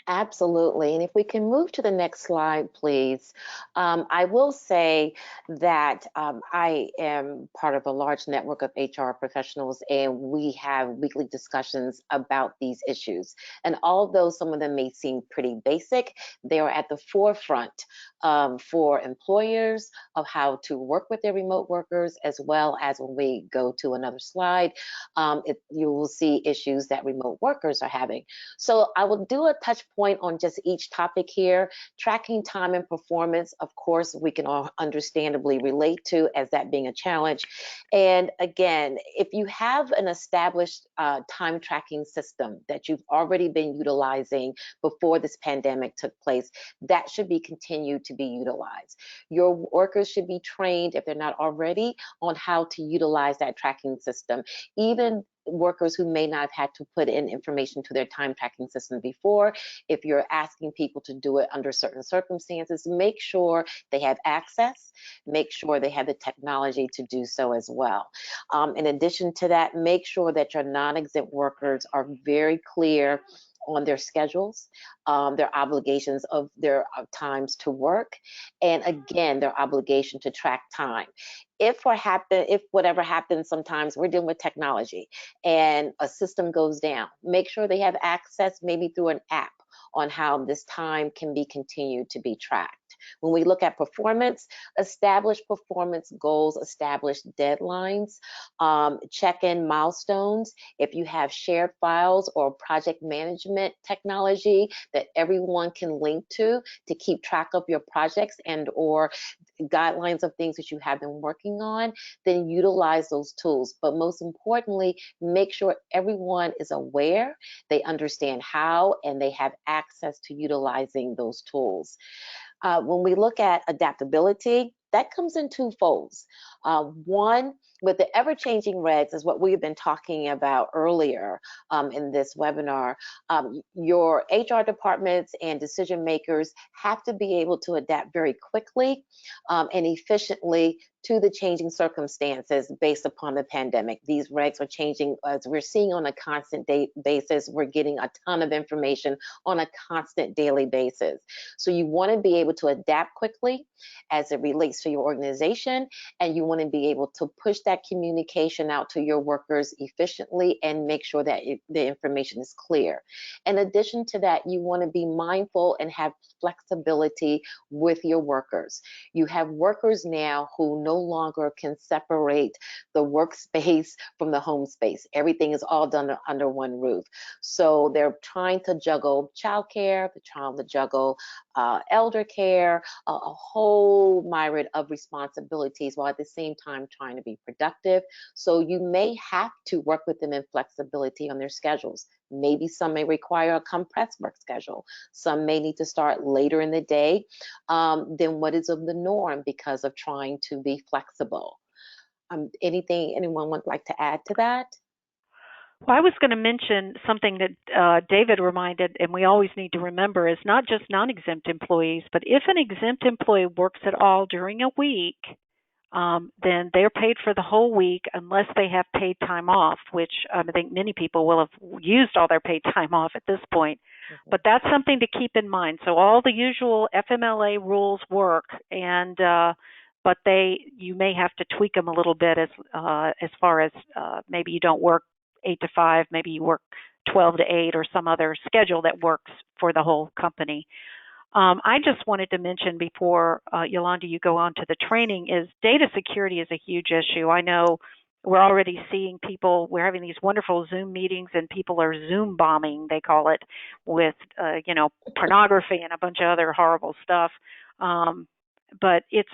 Absolutely. And if we can move to the next slide, please. I will say that I am part of a large network of HR professionals, and we have weekly discussions about these issues. And although some of them may seem pretty basic, they are at the forefront for employers of how to work with their remote workers, as well as when we go to another slide, you will see issues that remote workers are having. So I will do a touch point on just each topic here. Tracking time and performance, of course, we can all understandably relate to as that being a challenge. And again, if you have an established time tracking system that you've already been utilizing before this pandemic took place, that should be continued to be utilized. Your workers should be trained, if they're not already, on how to utilize that tracking system. Even workers who may not have had to put in information to their time tracking system before, if you're asking people to do it under certain circumstances, make sure they have access, make sure they have the technology to do so as well. In addition to that, make sure that your non-exempt workers are very clear on their schedules, their obligations of their times to work, and again, their obligation to track time. If whatever happens, sometimes we're dealing with technology and a system goes down, make sure they have access maybe through an app on how this time can be continued to be tracked. When we look at performance, establish performance goals, establish deadlines, check in milestones. If you have shared files or project management technology that everyone can link to keep track of your projects and or guidelines of things that you have been working on, then utilize those tools. But most importantly, make sure everyone is aware, they understand how, and they have access to utilizing those tools. When we look at adaptability, that comes in two folds. One, with the ever-changing regs, is what we've been talking about earlier in this webinar. Your HR departments and decision makers have to be able to adapt very quickly and efficiently to the changing circumstances based upon the pandemic. These regs are changing as we're seeing on a constant basis. We're getting a ton of information on a constant daily basis. So you want to be able to adapt quickly as it relates to your organization, and you want to be able to push that communication out to your workers efficiently and make sure that the information is clear. In addition to that, you want to be mindful and have flexibility with your workers. You have workers now who no longer can separate the workspace from the home space. Everything is all done under one roof. So they're trying to juggle childcare, they're trying to juggle elder care, a whole myriad of responsibilities, while at the same time trying to be productive. So you may have to work with them in flexibility on their schedules. Maybe some may require a compressed work schedule. Some may need to start later in the day than what is of the norm because of trying to be flexible. Anything anyone would like to add to that? Well, I was going to mention something that David reminded, and we always need to remember, is not just non-exempt employees, but if an exempt employee works at all during a week, then they're paid for the whole week unless they have paid time off, which I think many people will have used all their paid time off at this point. Mm-hmm. But that's something to keep in mind. So all the usual FMLA rules work, and but you may have to tweak them a little bit as far as maybe you don't work 8 to 5, maybe you work 12 to 8 or some other schedule that works for the whole company. I just wanted to mention before, Yolanda, you go on to the training, is data security is a huge issue. I know we're already seeing people, we're having these wonderful Zoom meetings and people are Zoom bombing, they call it, with, pornography and a bunch of other horrible stuff. But it's,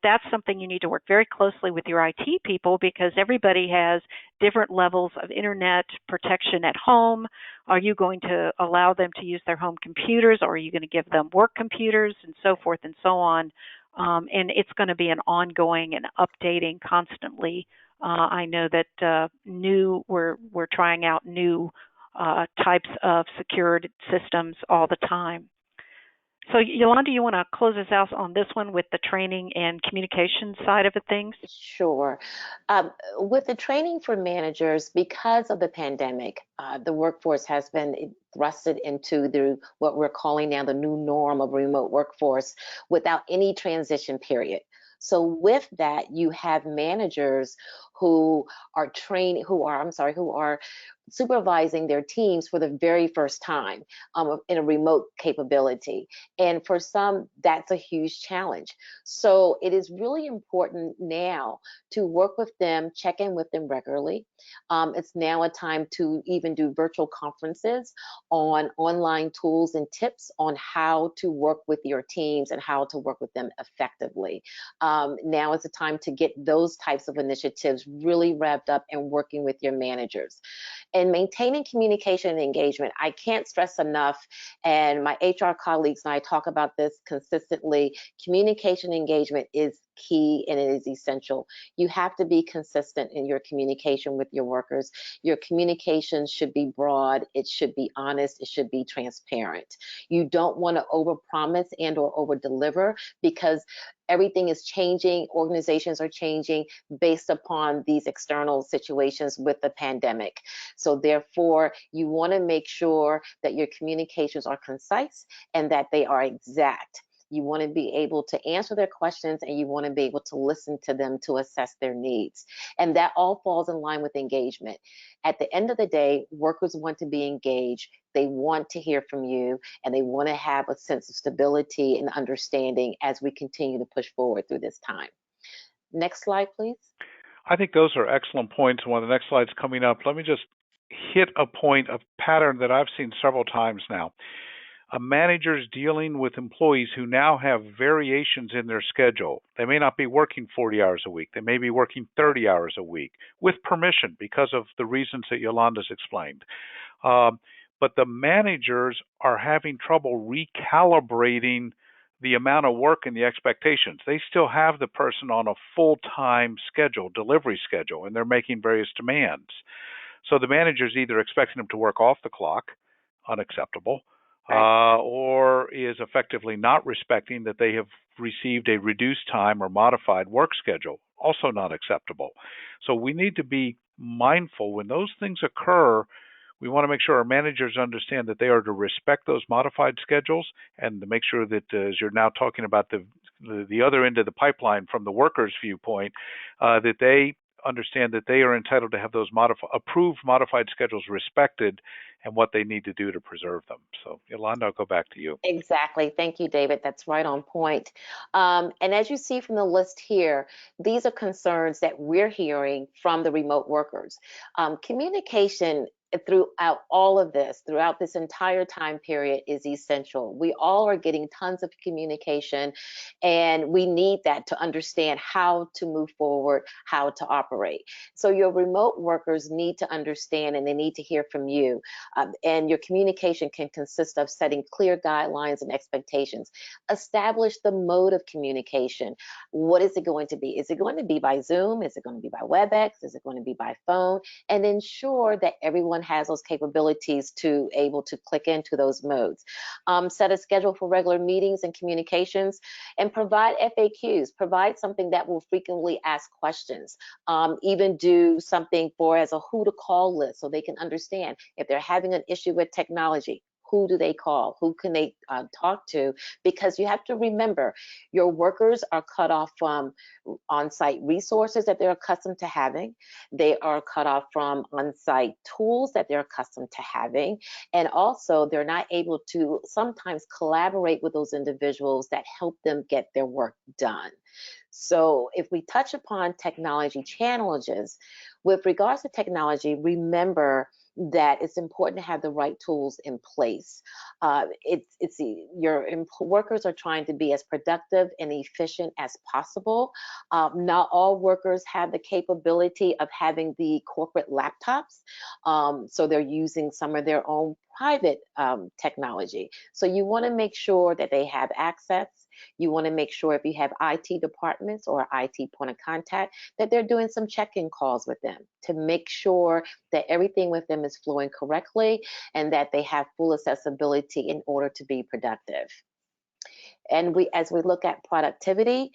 that's something you need to work very closely with your IT people, because everybody has different levels of internet protection at home. Are you going to allow them to use their home computers, or are you going to give them work computers, and so forth and so on? And it's going to be an ongoing and updating constantly. I know that we're trying out new types of secured systems all the time. So, Yolanda, you want to close us out on this one with the training and communication side of things? Sure. With the training for managers, because of the pandemic, the workforce has been thrusted into what we're calling now the new norm of remote workforce without any transition period. So with that, you have managers who are supervising their teams for the very first time in a remote capability. And for some, that's a huge challenge. So it is really important now to work with them, check in with them regularly. It's now a time to even do virtual conferences on online tools and tips on how to work with your teams and how to work with them effectively. Now is the time to get those types of initiatives really revved up and working with your managers. And maintaining communication and engagement, I can't stress enough, and my HR colleagues and I talk about this consistently, communication and engagement is key and it is essential. You have to be consistent in your communication with your workers. Your communication should be broad, it should be honest, it should be transparent. You don't want to overpromise and or over-deliver, because everything is changing, organizations are changing based upon these external situations with the pandemic. So therefore, you want to make sure that your communications are concise and that they are exact. You want to be able to answer their questions, and you want to be able to listen to them to assess their needs. And that all falls in line with engagement. At the end of the day, workers want to be engaged. They want to hear from you, and they want to have a sense of stability and understanding as we continue to push forward through this time. Next slide, please. I think those are excellent points. One of the next slides coming up, let me just hit a point, a pattern that I've seen several times now. Managers dealing with employees who now have variations in their schedule. They may not be working 40 hours a week. They may be working 30 hours a week with permission because of the reasons that Yolanda's explained. But the managers are having trouble recalibrating the amount of work and the expectations. They still have the person on a full-time schedule, delivery schedule, and they're making various demands. So the manager's either expecting them to work off the clock, unacceptable, or is effectively not respecting that they have received a reduced time or modified work schedule, also not acceptable. So we need to be mindful when those things occur. We want to make sure our managers understand that they are to respect those modified schedules, and to make sure that as you're now talking about the other end of the pipeline from the workers' viewpoint, that they understand that they are entitled to have those approved modified schedules respected and what they need to do to preserve them. So Yolanda, I'll go back to you. Exactly. Thank you, David. That's right on point. And as you see from the list here, these are concerns that we're hearing from the remote workers. Communication throughout all of this, throughout this entire time period, is essential. We all are getting tons of communication, and we need that to understand how to move forward, how to operate. So your remote workers need to understand, and they need to hear from you. And your communication can consist of setting clear guidelines and expectations. Establish the mode of communication. What is it going to be? Is it going to be by Zoom? Is it going to be by WebEx? Is it going to be by phone? And ensure that everyone has those capabilities to able to click into those modes. Set a schedule for regular meetings and communications, and provide FAQs. Provide something that will frequently ask questions. Even do something for as a who to call list, so they can understand if they're having an issue with technology. Who do they call? Who can they talk to? Because you have to remember, your workers are cut off from on-site resources that they're accustomed to having. They are cut off from on-site tools that they're accustomed to having. And also, they're not able to sometimes collaborate with those individuals that help them get their work done. So if we touch upon technology challenges, with regards to technology, remember that it's important to have the right tools in place. Your workers are trying to be as productive and efficient as possible. Not all workers have the capability of having the corporate laptops, so they're using some of their own private technology. So you want to make sure that they have access. You want to make sure if you have IT departments or IT point of contact, that they're doing some check-in calls with them to make sure that everything with them is flowing correctly and that they have full accessibility in order to be productive. And as we look at productivity,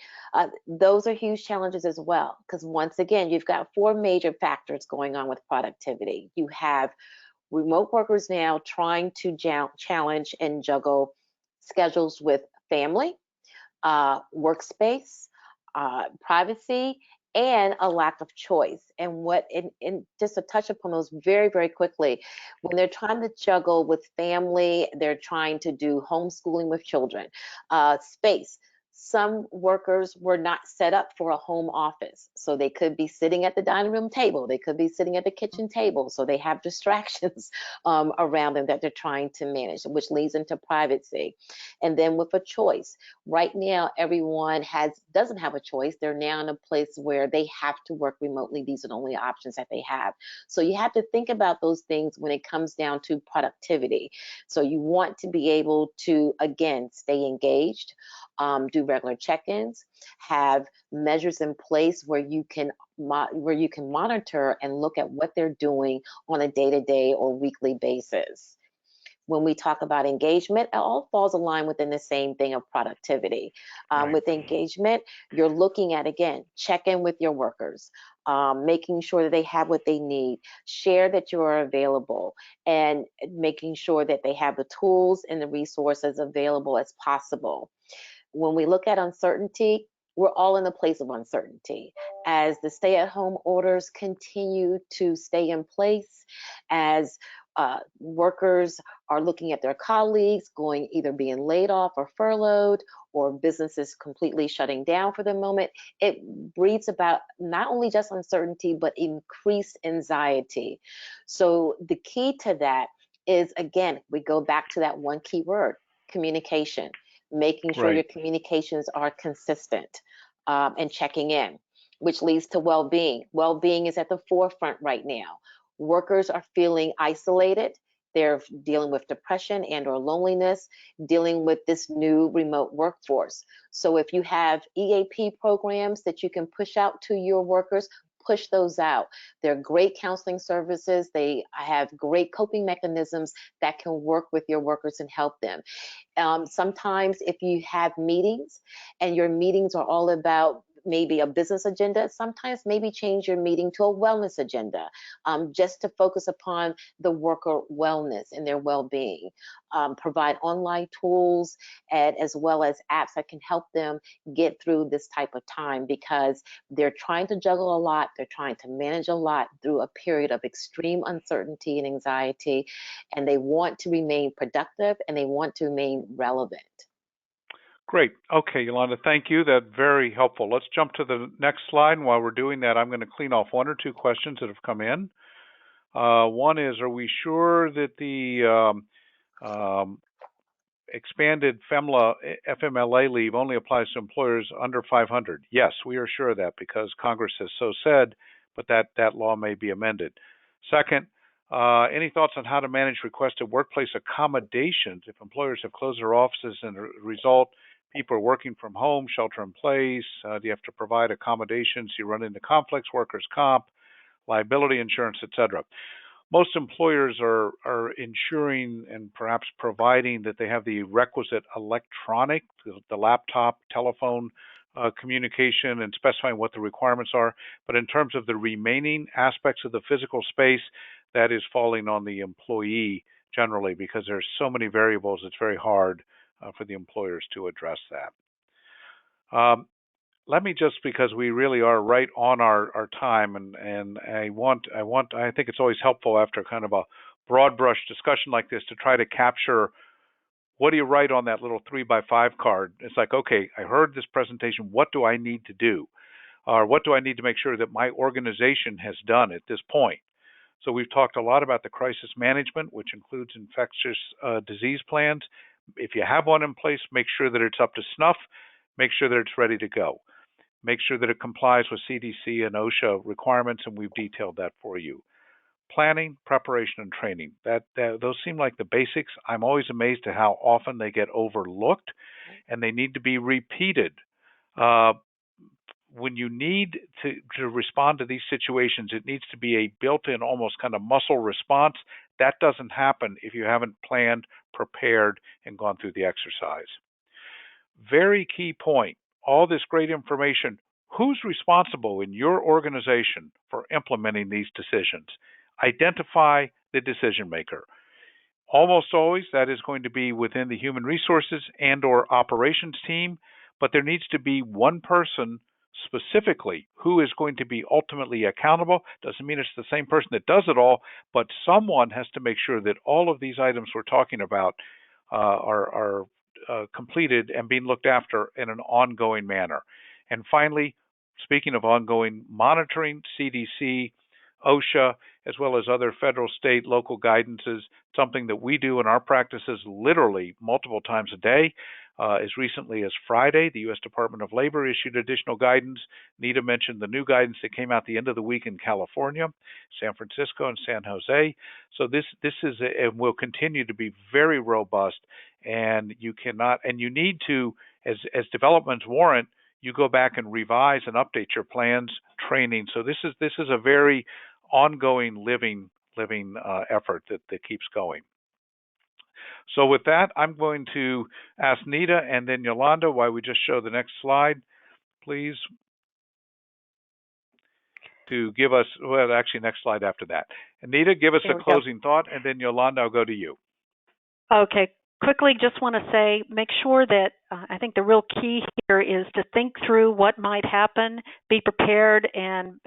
those are huge challenges as well, because once again, you've got four major factors going on with productivity. You have remote workers now trying to challenge and juggle schedules with family, workspace, privacy, and a lack of choice. And just to touch upon those very, very quickly, when they're trying to juggle with family, they're trying to do homeschooling with children, space. Some workers were not set up for a home office. So they could be sitting at the dining room table. They could be sitting at the kitchen table. So they have distractions around them that they're trying to manage, which leads into privacy. And then with a choice, right now, everyone doesn't have a choice. They're now in a place where they have to work remotely. These are the only options that they have. So you have to think about those things when it comes down to productivity. So you want to be able to, again, stay engaged, do regular check-ins, have measures in place where you can monitor and look at what they're doing on a day-to-day or weekly basis. When we talk about engagement, it all falls in line within the same thing of productivity. Right. With engagement, you're looking at, again, check in with your workers, making sure that they have what they need, share that you are available, and making sure that they have the tools and the resources available as possible. When we look at uncertainty, we're all in a place of uncertainty. As the stay-at-home orders continue to stay in place, as workers are looking at their colleagues either being laid off or furloughed, or businesses completely shutting down for the moment, it breeds about not only just uncertainty, but increased anxiety. So the key to that is, again, we go back to that one key word, communication. Making sure your communications are consistent, and checking in, which leads to well-being. Well-being is at the forefront right now. Workers are feeling isolated. They're dealing with depression and or loneliness, dealing with this new remote workforce. So if you have EAP programs that you can push out to your workers, push those out. They're great counseling services. They have great coping mechanisms that can work with your workers and help them. Sometimes if you have meetings and your meetings are all about maybe a business agenda, sometimes maybe change your meeting to a wellness agenda, just to focus upon the worker wellness and their well-being. Provide online tools as well as apps that can help them get through this type of time, because they're trying to juggle a lot, they're trying to manage a lot through a period of extreme uncertainty and anxiety, and they want to remain productive and they want to remain relevant. Great. Okay, Yolanda, thank you. That's very helpful. Let's jump to the next slide. And while we're doing that, I'm going to clean off one or two questions that have come in. One is, are we sure that the expanded FMLA leave only applies to employers under 500? Yes, we are sure of that because Congress has so said, but that law may be amended. Second, any thoughts on how to manage requested workplace accommodations if employers have closed their offices and as a result, people are working from home, shelter in place? Do you have to provide accommodations? You run into conflicts, workers' comp, liability insurance, etc. Most employers are ensuring and perhaps providing that they have the requisite electronic, the laptop, telephone communication, and specifying what the requirements are. But in terms of the remaining aspects of the physical space, that is falling on the employee generally, because there's so many variables, it's very hard for the employers to address that. Let me just, because we really are right on our time, and I think it's always helpful after kind of a broad brush discussion like this to try to capture what do you write on that little 3x5 card. It's like, okay, I heard this presentation. What do I need to do? Or what do I need to make sure that my organization has done at this point? So we've talked a lot about the crisis management, which includes infectious disease plans. If you have one in place, make sure that it's up to snuff. Make sure that it's ready to go. Make sure that it complies with CDC and OSHA requirements, and we've detailed that for you. Planning, preparation, and training. Those seem like the basics. I'm always amazed at how often they get overlooked, and they need to be repeated. When you need to respond to these situations, it needs to be a built-in, almost kind of muscle response. That doesn't happen if you haven't planned, prepared, and gone through the exercise. Very key point, all this great information, who's responsible in your organization for implementing these decisions? Identify the decision maker. Almost always that is going to be within the human resources and or operations team, but there needs to be one person specifically who is going to be ultimately accountable. Doesn't mean it's the same person that does it all, but someone has to make sure that all of these items we're talking about are completed and being looked after in an ongoing manner. And finally, speaking of ongoing monitoring, CDC, OSHA, as well as other federal, state, local guidances, something that we do in our practices literally multiple times a day. As recently as Friday, the U.S. Department of Labor issued additional guidance. Nita mentioned the new guidance that came out the end of the week in California, San Francisco, and San Jose. So this is and will continue to be very robust, and you need to, as developments warrant, you go back and revise and update your plans, training. So this is a very ongoing living effort that keeps going. So with that, I'm going to ask Nita and then Yolanda, while we just show the next slide, please, to give us, well, actually, next slide after that. Anita, give us a closing thought, and then Yolanda, I'll go to you. Okay. Quickly, just want to say, make sure that I think the real key here is to think through what might happen, be prepared, and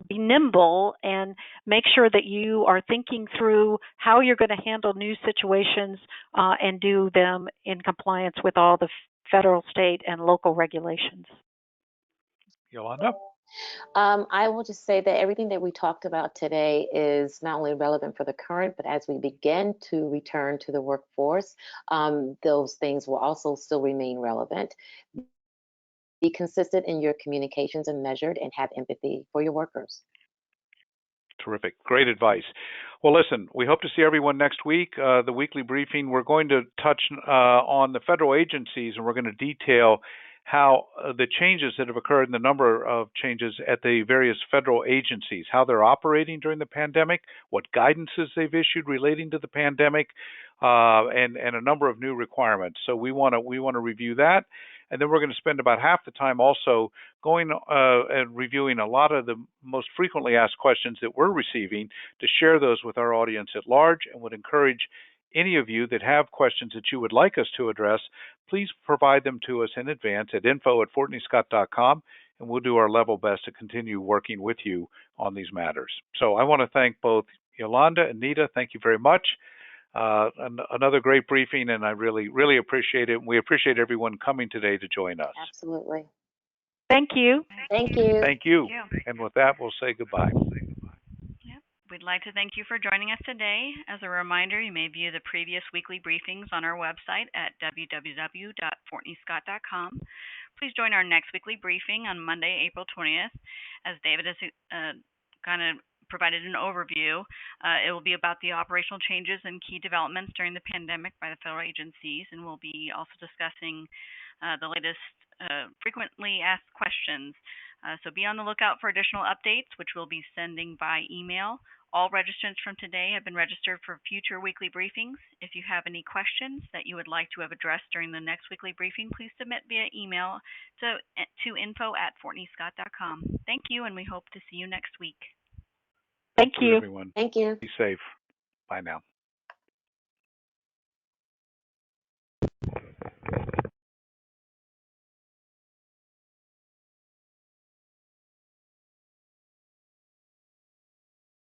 be nimble, and make sure that you are thinking through how you're going to handle new situations and do them in compliance with all the federal, state, and local regulations. Yolanda? I will just say that everything that we talked about today is not only relevant for the current, but as we begin to return to the workforce, those things will also still remain relevant. Be consistent in your communications and measured, and have empathy for your workers. Terrific. Great advice. Well, listen, we hope to see everyone next week. The weekly briefing, we're going to touch on the federal agencies, and we're going to detail how the changes that have occurred, and the number of changes at the various federal agencies, how they're operating during the pandemic, what guidances they've issued relating to the pandemic, and a number of new requirements. So we want to review that. And then we're going to spend about half the time also going and reviewing a lot of the most frequently asked questions that we're receiving to share those with our audience at large, and would encourage any of you that have questions that you would like us to address, please provide them to us in advance at info@FortneyScott.com, and we'll do our level best to continue working with you on these matters. So I want to thank both Yolanda and Nita. Thank you very much. Another great briefing, and I really appreciate it. We appreciate everyone coming today to join us. Absolutely. Thank you. Thank you. Thank you. And with that, we'll say goodbye. We'd like to thank you for joining us today. As a reminder, you may view the previous weekly briefings on our website at www.FortneyScott.com. Please join our next weekly briefing on Monday, April 20th. As David has kind of provided an overview, it will be about the operational changes and key developments during the pandemic by the federal agencies, and we'll be also discussing the latest frequently asked questions. So be on the lookout for additional updates, which we'll be sending by email. All registrants from today have been registered for future weekly briefings. If you have any questions that you would like to have addressed during the next weekly briefing, please submit via email to info@FortneyScott.com. Thank you, and we hope to see you next week. Thank you. Everyone. Thank you. Be safe. Bye now.